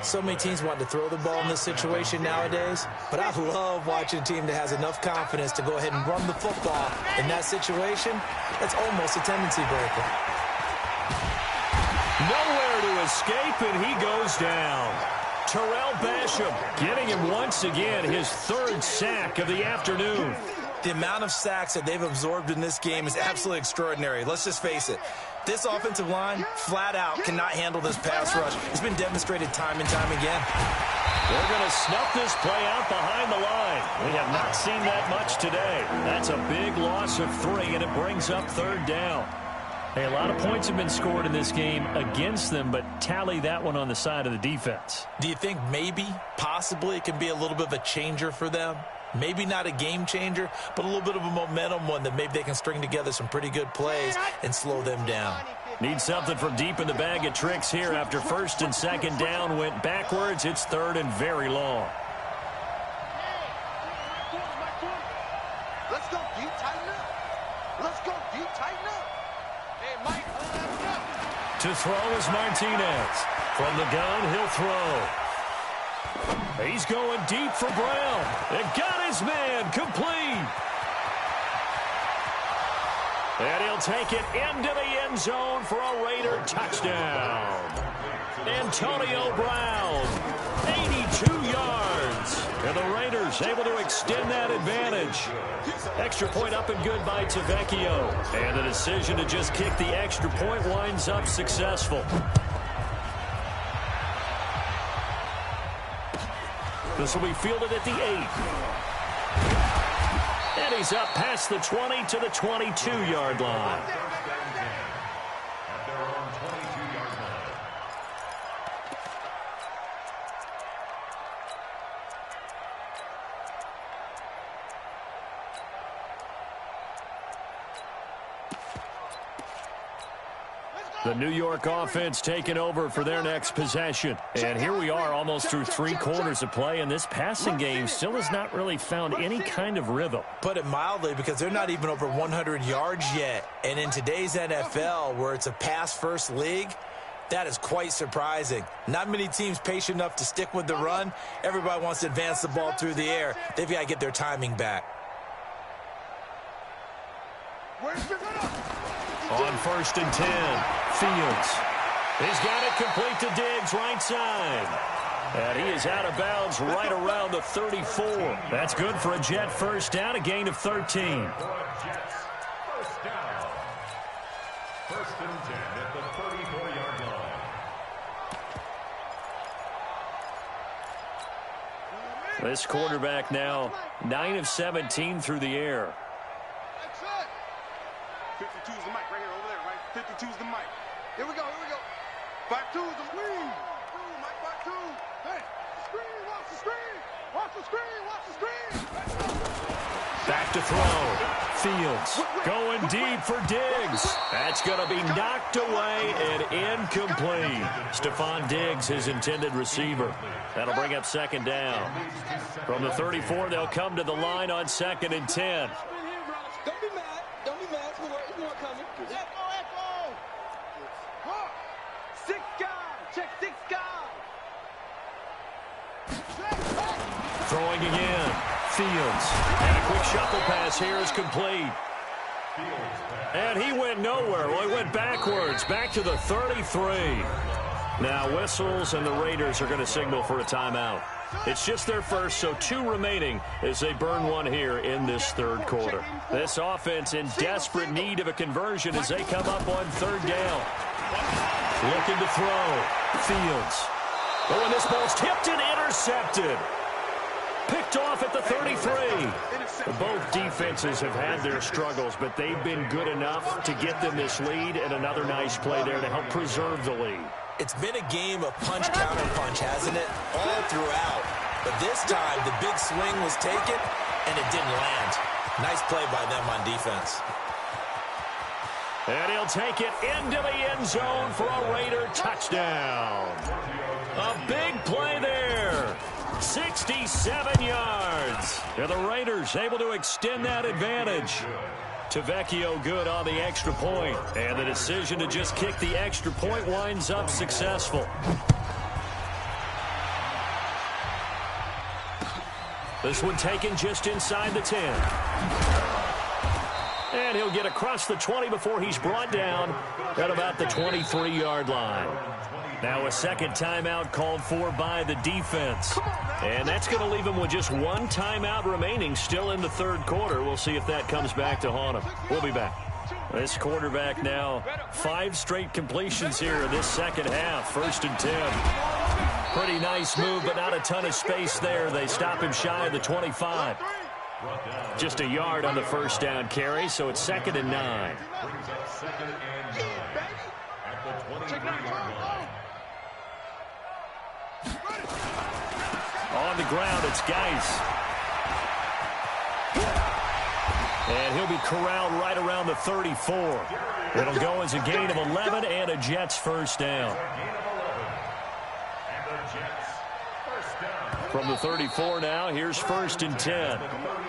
So many teams want to throw the ball in this situation nowadays, but I love watching a team that has enough confidence to go ahead and run the football in that situation. That's almost a tendency breaker. Nowhere to escape, and he goes down. Terrell Basham getting him once again his 3rd sack of the afternoon. The amount of sacks that they've absorbed in this game is absolutely extraordinary. Let's just face it. This offensive line, flat out, cannot handle this pass rush. It's been demonstrated time and time again. They're going to snuff this play out behind the line. We have not seen that much today. That's a big loss of 3, and it brings up 3rd down. Hey, a lot of points have been scored in this game against them, but tally that one on the side of the defense. Do you think maybe, possibly, it can be a little bit of a changer for them? Maybe not a game changer, but a little bit of a momentum one that maybe they can string together some pretty good plays and slow them down. Need something from deep in the bag of tricks here after 1st and 2nd down went backwards. It's 3rd and very long. Let's go deep, tighten up. Let's go deep, tighten up. Hey, Mike. To throw is Martinez. From the gun, he'll throw. He's going deep for Brown. It got his man complete. And he'll take it into the end zone for a Raider touchdown. Antonio Brown, 82 yards. And the Raiders able to extend that advantage. Extra point up and good by Tavecchio. And the decision to just kick the extra point winds up successful. This will be fielded at the 8. And he's up past the 20 to the 22-yard line. The New York offense taking over for their next possession. And here we are almost through 3 quarters of play, and this passing game still has not really found any kind of rhythm. Put it mildly, because they're not even over 100 yards yet. And in today's NFL, where it's a pass-first league, That is quite surprising. Not many teams patient enough to stick with the run. Everybody wants to advance the ball through the air. They've got to get their timing back. On 1st and 10, Fields. He's got it complete to Diggs, right side. And he is out of bounds right around the 34. That's good for a Jet first down, a gain of 13. First down. First and 10 at the 34-yard line. This quarterback now 9 of 17 through the air. 52 is the mic right here, over there, right? 52 is the mic. Here we go, here we go. 5-2 is the screen. Mike 5-2. Hey, screen, watch the screen. Watch the screen, watch the screen. Back to throw. Fields going deep for Diggs. That's going to be knocked away and incomplete. Stephon Diggs, his intended receiver. That'll bring up second down. From the 34, they'll come to the line on 2nd and 10. Don't be mad. Don't be mad. It's more coming. Echo. Six guys. Check 6 guys. Throwing again. Fields. And a quick shuffle pass here is complete. And he went nowhere. Well, he went backwards. Back to the 33. Now whistles and the Raiders are going to signal for a timeout. It's just their first, so 2 remaining as they burn one here in this 3rd quarter. This offense in desperate need of a conversion as they come up on 3rd down. Looking to throw. Fields. Oh, and this ball's tipped and intercepted. Picked off at the 33. Both defenses have had their struggles, but they've been good enough to get them this lead, and another nice play there to help preserve the lead. It's been a game of punch, counter punch, hasn't it? All throughout. But this time, the big swing was taken, and it didn't land. Nice play by them on defense. And he'll take it into the end zone for a Raider touchdown. A big play there. 67 yards. And the Raiders able to extend that advantage. Tavecchio good on the extra point. And the decision to just kick the extra point winds up successful. This one taken just inside the 10. And he'll get across the 20 before he's brought down at about the 23-yard line. Now a second timeout called for by the defense. And that's going to leave him with just 1 timeout remaining still in the 3rd quarter. We'll see if that comes back to haunt him. We'll be back. This quarterback now 5 straight completions here in this second half. 1st and 10. Pretty nice move, but not a ton of space there. They stop him shy of the 25. Just a yard on the first down carry, so it's 2nd and 9. On the ground, it's Geis. And he'll be corralled right around the 34. It'll go as a gain of 11 and a Jets first down. From the 34 now, here's 1st and 10.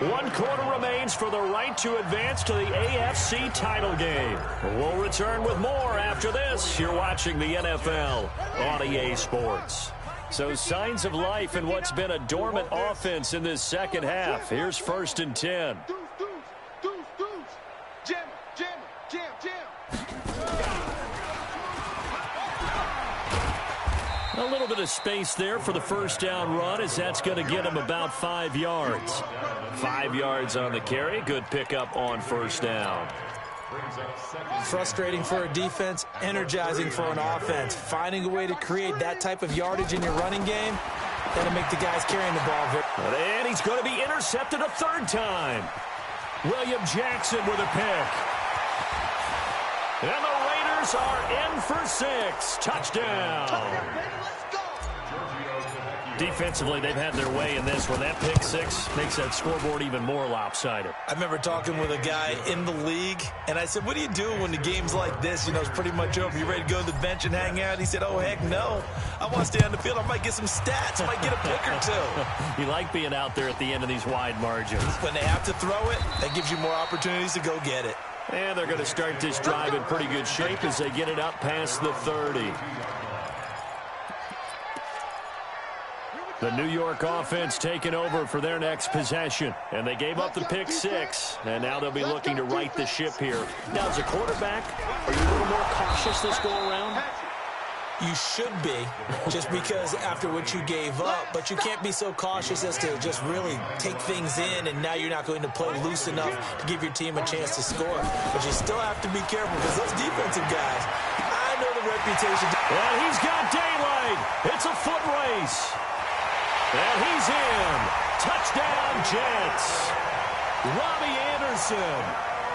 1 quarter remains for the right to advance to the AFC title game. We'll return with more after this. You're watching the NFL on EA Sports. So signs of life in what's been a dormant offense in this second half. Here's 1st and 10. A little bit of space there for the first down run, as that's going to get him about 5 yards. 5 yards on the carry. Good pickup on first down. Frustrating for a defense, energizing for an offense. Finding a way to create that type of yardage in your running game, that'll make the guys carrying the ball. And he's going to be intercepted a 3rd time. William Jackson with a pick. And the Raiders are in for 6. Touchdown. Defensively, they've had their way in this one. That pick 6 makes that scoreboard even more lopsided. I remember talking with a guy in the league, and I said, what do you do when the game's like this? You know, it's pretty much over. You ready to go to the bench and hang out? He said, oh, heck no. I want to stay on the field. I might get some stats. I might get a pick or 2. You like being out there at the end of these wide margins. When they have to throw it, that gives you more opportunities to go get it. And they're going to start this drive in pretty good shape as they get it up past the 30. The New York offense taking over for their next possession. And they gave up the pick 6. And now they'll be looking to right the ship here. Now, as a quarterback, are you a little more cautious this go-around? You should be, just because after what you gave up. But you can't be so cautious as to just really take things in, and now you're not going to play loose enough to give your team a chance to score. But you still have to be careful, because those defensive guys, I know the reputation. And he's got daylight. It's a foot race. And he's in. Touchdown, Jets. Robbie Anderson.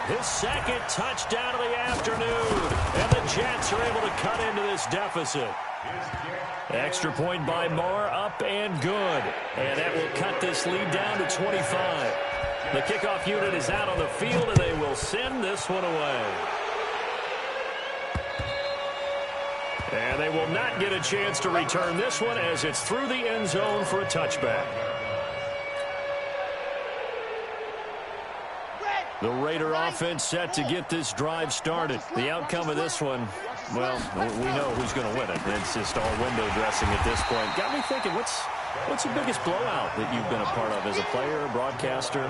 His second touchdown of the afternoon. And the Jets are able to cut into this deficit. Extra point by Moore, up and good. And that will cut this lead down to 25. The kickoff unit is out on the field, and they will send this one away. And they will not get a chance to return this one as it's through the end zone for a touchback. The Raider offense set to get this drive started. The outcome of this one, well, we know who's going to win it. It's just all window dressing at this point. Got me thinking, what's the biggest blowout that you've been a part of as a player, broadcaster?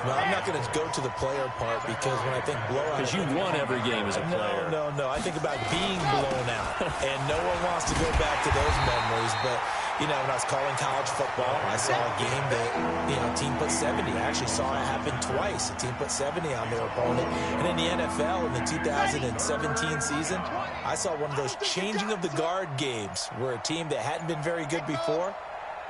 No, I'm not going to go to the player part, because when I think blowout... Because you won every game as a player. No. I think about being blown out, and no one wants to go back to those memories. But, you know, when I was calling college football, I saw a game that, you know, a team put 70. I actually saw it happen twice. A team put 70 on their opponent. And in the NFL, in the 2017 season, I saw one of those changing of the guard games where a team that hadn't been very good before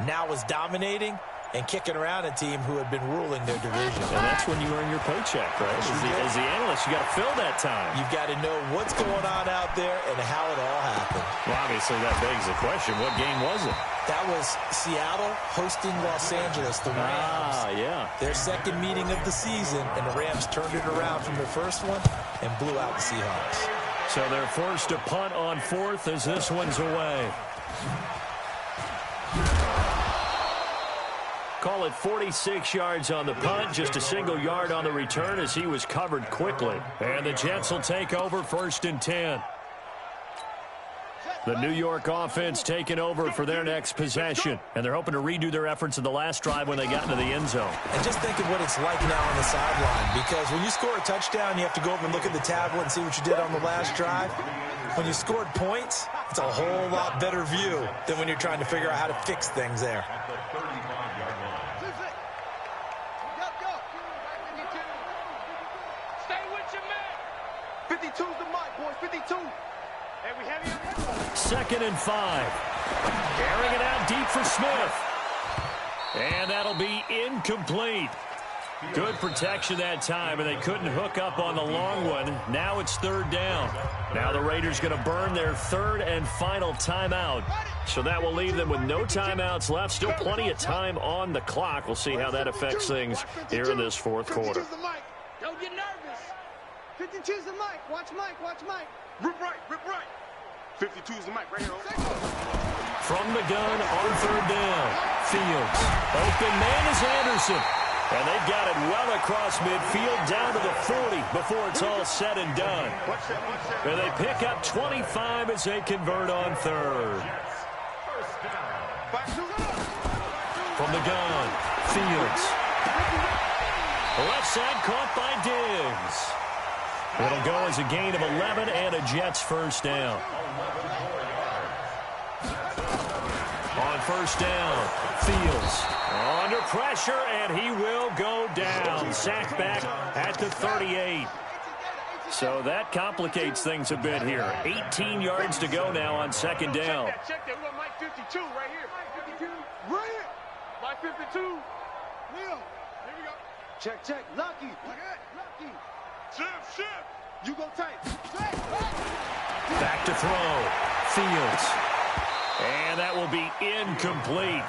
now was dominating and kicking around a team who had been ruling their division. And that's when you earn your paycheck, right? As the analyst, you got to fill that time. You've got to know what's going on out there and how it all happened. Well, obviously, that begs the question, what game was it? That was Seattle hosting Los Angeles, the Rams. Yeah. Their second meeting of the season, and the Rams turned it around from their first one and blew out the Seahawks. So they're forced to punt on 4th as this one's away. Call it 46 yards on the punt, just a single yard on the return as he was covered quickly. And the Jets will take over 1st and 10. The New York offense taking over for their next possession. And they're hoping to redo their efforts in the last drive when they got into the end zone. And just think of what it's like now on the sideline, because when you score a touchdown, you have to go over and look at the tablet and see what you did on the last drive. When you scored points, it's a whole lot better view than when you're trying to figure out how to fix things there. Stay with your man. 52's the mic, boys. 52. Hey, we heavy on this? 2nd and 5. Airing it out deep for Smith. And that'll be incomplete. Good protection that time, and they couldn't hook up on the long one. Now it's 3rd down. Now the Raiders going to burn their 3rd and final timeout. So that will leave them with no timeouts left. Still plenty of time on the clock. We'll see how that affects things here in this 4th quarter. Don't get nervous. 52's the mic. Watch Mike. Watch Mike. Rip right. Rip right. 52's the mic right here. From the gun on 3rd down. Fields. Open man is Anderson. And they've got it well across midfield down to the 40 before it's all said and done. And they pick up 25 as they convert on 3rd. From the gun, Fields. Left side caught by Diggs. It'll go as a gain of 11 and a Jets 1st down. On 1st down, Fields under pressure, and he will go down. Sacked back at the 38. So that complicates things a bit here. 18 yards to go now on 2nd down. Check that. We got Mike 52 right here. 52. Right here. Mike 52. Leo. Here we go. Check. Lucky. Lucky. Shift. You go tight. Back to throw. Fields. And that will be incomplete.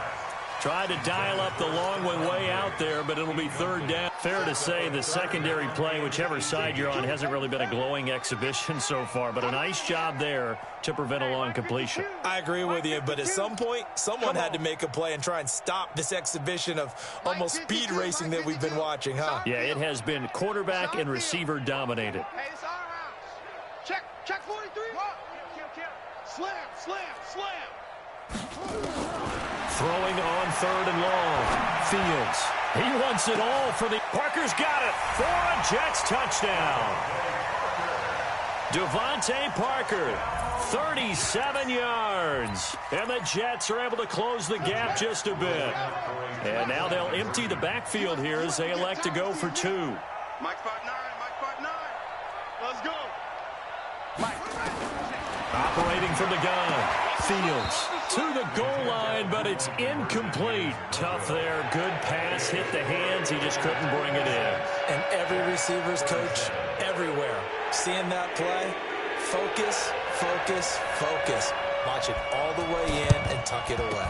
Tried to dial up the long one way out there, but it'll be 3rd down. fair to say the secondary play, whichever side you're on, hasn't really been a glowing exhibition so far, but a nice job there to prevent a long completion. I agree with you, but at some point, someone had to make a play and try and stop this exhibition of almost speed racing that we've been watching, huh? Yeah, it has been quarterback and receiver dominated. Hey, it's our house. Check 43. Slam, slam, slam. Throwing on 3rd and long. Fields. He wants it all for the... Parker's got it for a Jets touchdown. Devontae Parker, 37 yards. And the Jets are able to close the gap just a bit. And now they'll empty the backfield here as they elect to go for 2. Mike 5'9", Mike 5'9". Let's go. Mike. Operating from the gun. Fields to the goal line, but it's incomplete. Tough there. Good pass. Hit the hands. He just couldn't bring it in. And every receiver's coach everywhere. Seeing that play, focus, focus, focus. Watch it all the way in and tuck it away.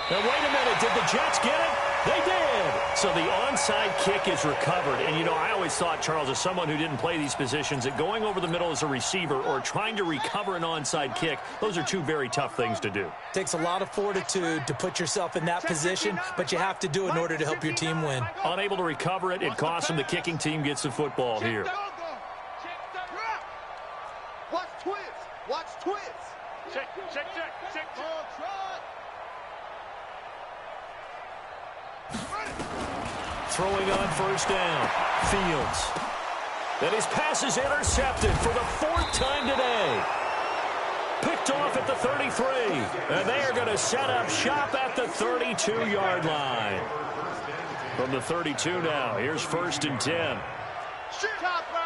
Now, wait a minute. Did the Jets get it? They did. So the onside kick is recovered. And, you know, I always thought, Charles, as someone who didn't play these positions, that going over the middle as a receiver or trying to recover an onside kick, those are two very tough things to do. Takes a lot of fortitude to put yourself in that position, but you have to do it in order to help your team win. Unable to recover it, it costs them. The kicking team gets the football here. Watch twins. Watch twins. Check. Throwing on 1st down. Fields. And his pass is intercepted for the 4th time today. Picked off at the 33. And they are going to set up shop at the 32-yard line. From the 32 now, here's 1st and 10. Topper.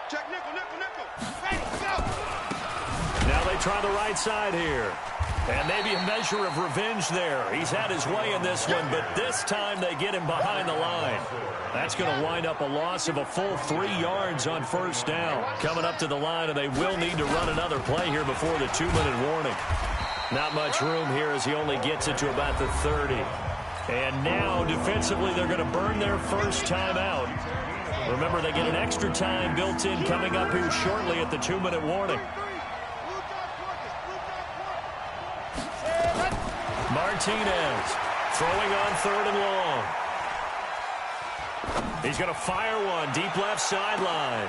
Check nickel. Ready, go. Now they try the right side here. And maybe a measure of revenge there. He's had his way in this one, but this time they get him behind the line. That's going to wind up a loss of a full 3 yards on 1st down. Coming up to the line, and they will need to run another play here before the 2-minute warning. Not much room here as he only gets it to about the 30. And now, defensively, they're going to burn their first time out. Remember, they get an extra time built in coming up here shortly at the 2-minute warning. Martinez throwing on 3rd and long. He's going to fire one deep left sideline.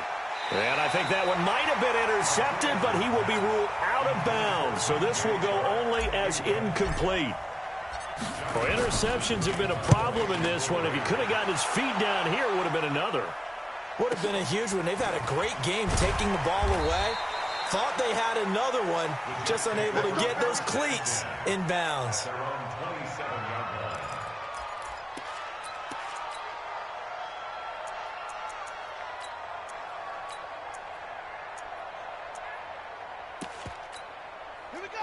And I think that one might have been intercepted, but he will be ruled out of bounds. So this will go only as incomplete. Well, interceptions have been a problem in this one. If he could have gotten his feet down here, it would have been another. Would have been a huge one. They've had a great game taking the ball away. Thought they had another one, just unable to get those cleats in bounds.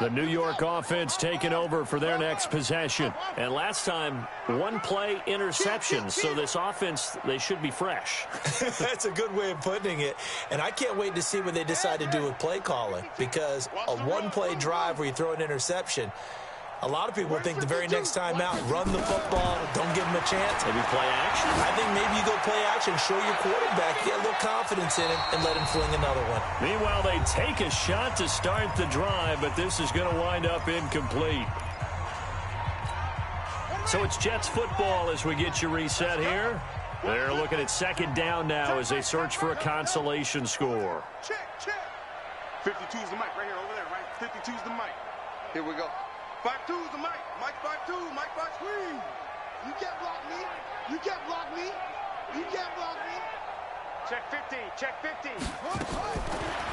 The New York offense taking over for their next possession. And last time, 1 play interception. So this offense, they should be fresh. That's a good way of putting it. And I can't wait to see what they decide to do with play calling. Because a 1-play drive where you throw an interception, a lot of people think the very next time out, run the football, don't give them a chance. Maybe play action? I think maybe you go play action, show your quarterback, get a little confidence in him, and let him fling another one. Meanwhile, they take a shot to start the drive, but this is going to wind up incomplete. So it's Jets football as we get you reset here. They're looking at 2nd down now as they search for a consolation score. Check. 52's the mic right here, over there, right? 52's the mic. Here we go. 5'2's the mic. Mike 5'2, Mike 5'2. You can't block me. You can't block me. You can't block me. Check 50. Check 50.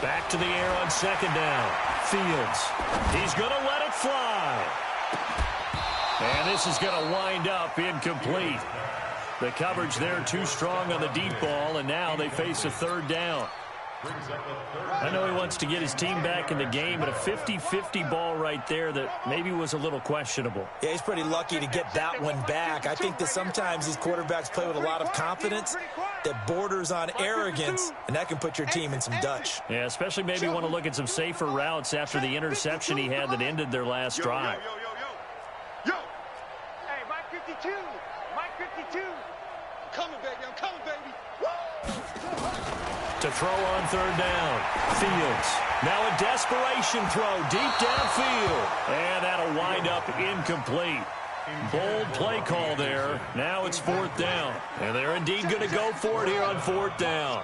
Back to the air on 2nd down. Fields. He's going to let it fly. And this is going to wind up incomplete. The coverage there too strong on the deep ball, and now they face a 3rd down. I know he wants to get his team back in the game, but a 50-50 ball right there that maybe was a little questionable. Yeah, he's pretty lucky to get that one back. I think that sometimes these quarterbacks play with a lot of confidence that borders on arrogance, and that can put your team in some Dutch. Yeah, especially maybe want to look at some safer routes after the interception he had that ended their last drive. Yo. Hey, Mike 52. Mike 52. I'm coming, baby. I'm coming, baby. To throw on third down. Fields. Now a desperation throw deep downfield. And that'll wind up incomplete. Bold play call there. Now it's fourth down. And they're indeed going to go for it here on fourth down.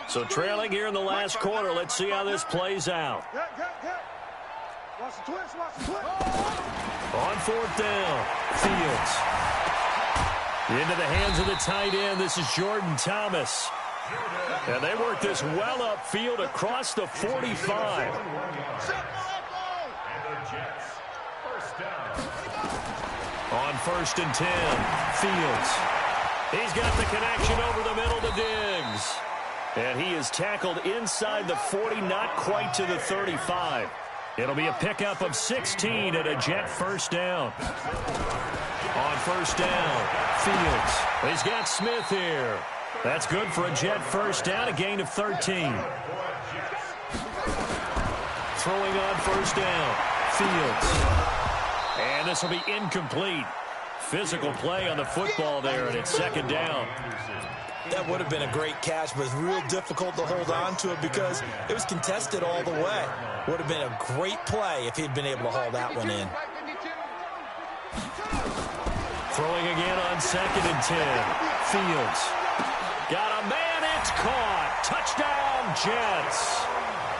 So trailing here in the last quarter. Let's see how this plays out. Watch the twist, watch the twist. On fourth down. Fields. Into the hands of the tight end. This is Jordan Thomas. And they work this well upfield across the 45. On 1st and 10, Fields. He's got the connection over the middle to Diggs. And he is tackled inside the 40, not quite to the 35. It'll be a pickup of 16 and a Jet first down. On 1st down, Fields. He's got Smith here. That's good for a Jet first down, a gain of 13. Throwing on 1st down, Fields. And this will be incomplete. Physical play on the football there, and it's 2nd down. That would have been a great catch, but it's real difficult to hold on to it because it was contested all the way. Would have been a great play if he'd been able to haul that one in. Throwing again on 2nd and 10. Fields. Got a man, it's caught. Touchdown, Jets.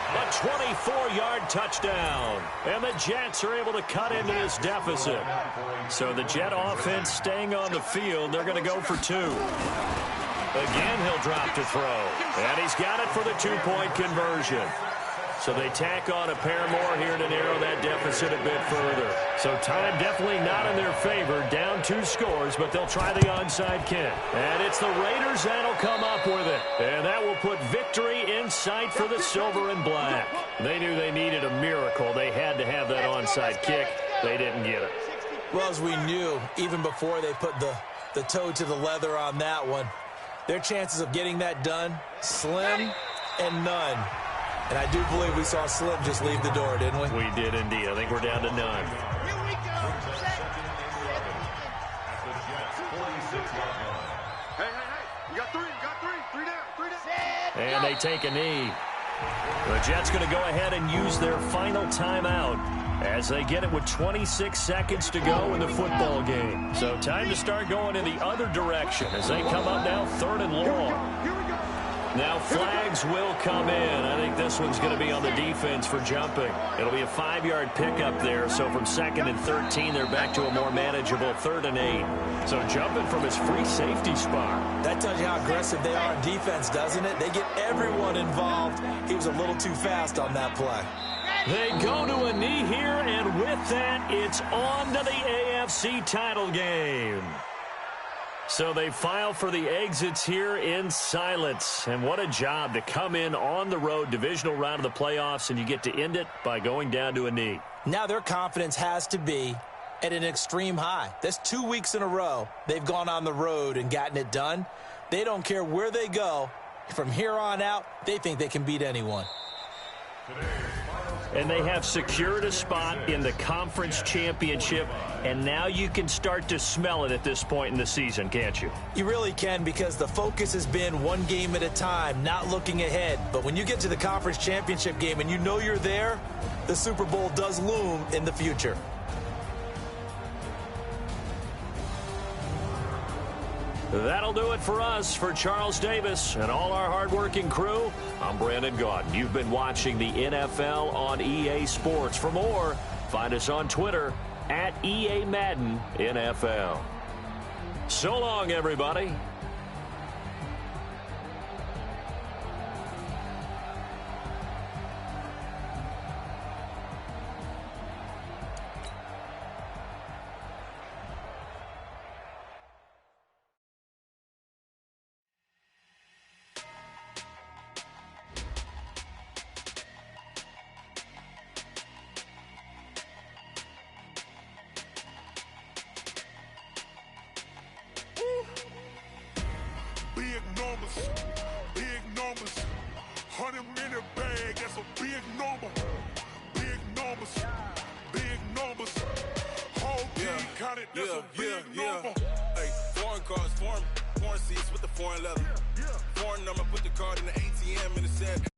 A 24-yard touchdown. And the Jets are able to cut into this deficit. So the Jet offense staying on the field. They're going to go for 2. Again, he'll drop to throw. And he's got it for the 2-point conversion. So they tack on a pair more here to narrow that deficit a bit further. So time definitely not in their favor. Down 2 scores, but they'll try the onside kick. And it's the Raiders that'll come up with it. And that will put victory in sight for the silver and black. They knew they needed a miracle. They had to have that onside kick. They didn't get it. Well, as we knew, even before they put the toe to the leather on that one, their chances of getting that done, slim and none. And I do believe we saw Slim just leave the door, didn't we? We did indeed. I think we're down to none. Here we go. Hey. You got 3. You got 3. 3 down. And they take a knee. The Jets going to go ahead and use their final timeout as they get it with 26 seconds to go in the football game. So time to start going in the other direction as they come up now 3rd and long. Here we go. Now flags will come in. I think this one's going to be on the defense for jumping. It'll be a 5-yard pickup there. So from 2nd and 13, they're back to a more manageable 3rd and 8. So jumping from his free safety spot. That tells you how aggressive they are in defense, doesn't it? They get everyone involved. He was a little too fast on that play. They go to a knee here, and with that, it's on to the AFC title game. So they file for the exits here in silence. And what a job to come in on the road, divisional round of the playoffs, and you get to end it by going down to a knee. Now their confidence has to be at an extreme high. That's 2 weeks in a row they've gone on the road and gotten it done. They don't care where they go. From here on out, they think they can beat anyone. And they have secured a spot in the conference championship, and now you can start to smell it at this point in the season, can't you? You really can, because the focus has been one game at a time, not looking ahead. But when you get to the conference championship game and you know you're there, the Super Bowl does loom in the future. That'll do it for us. For Charles Davis and all our hardworking crew, I'm Brandon Gaudin. You've been watching the NFL on EA Sports. For more, find us on Twitter at EA Madden NFL. So long, everybody. Big numbers, 100-minute bag, that's a big number. Big numbers, whole team kind of it, that's a big number. Hey, foreign cars, foreign seats with the foreign leather. Foreign number, put the card in the ATM in the set.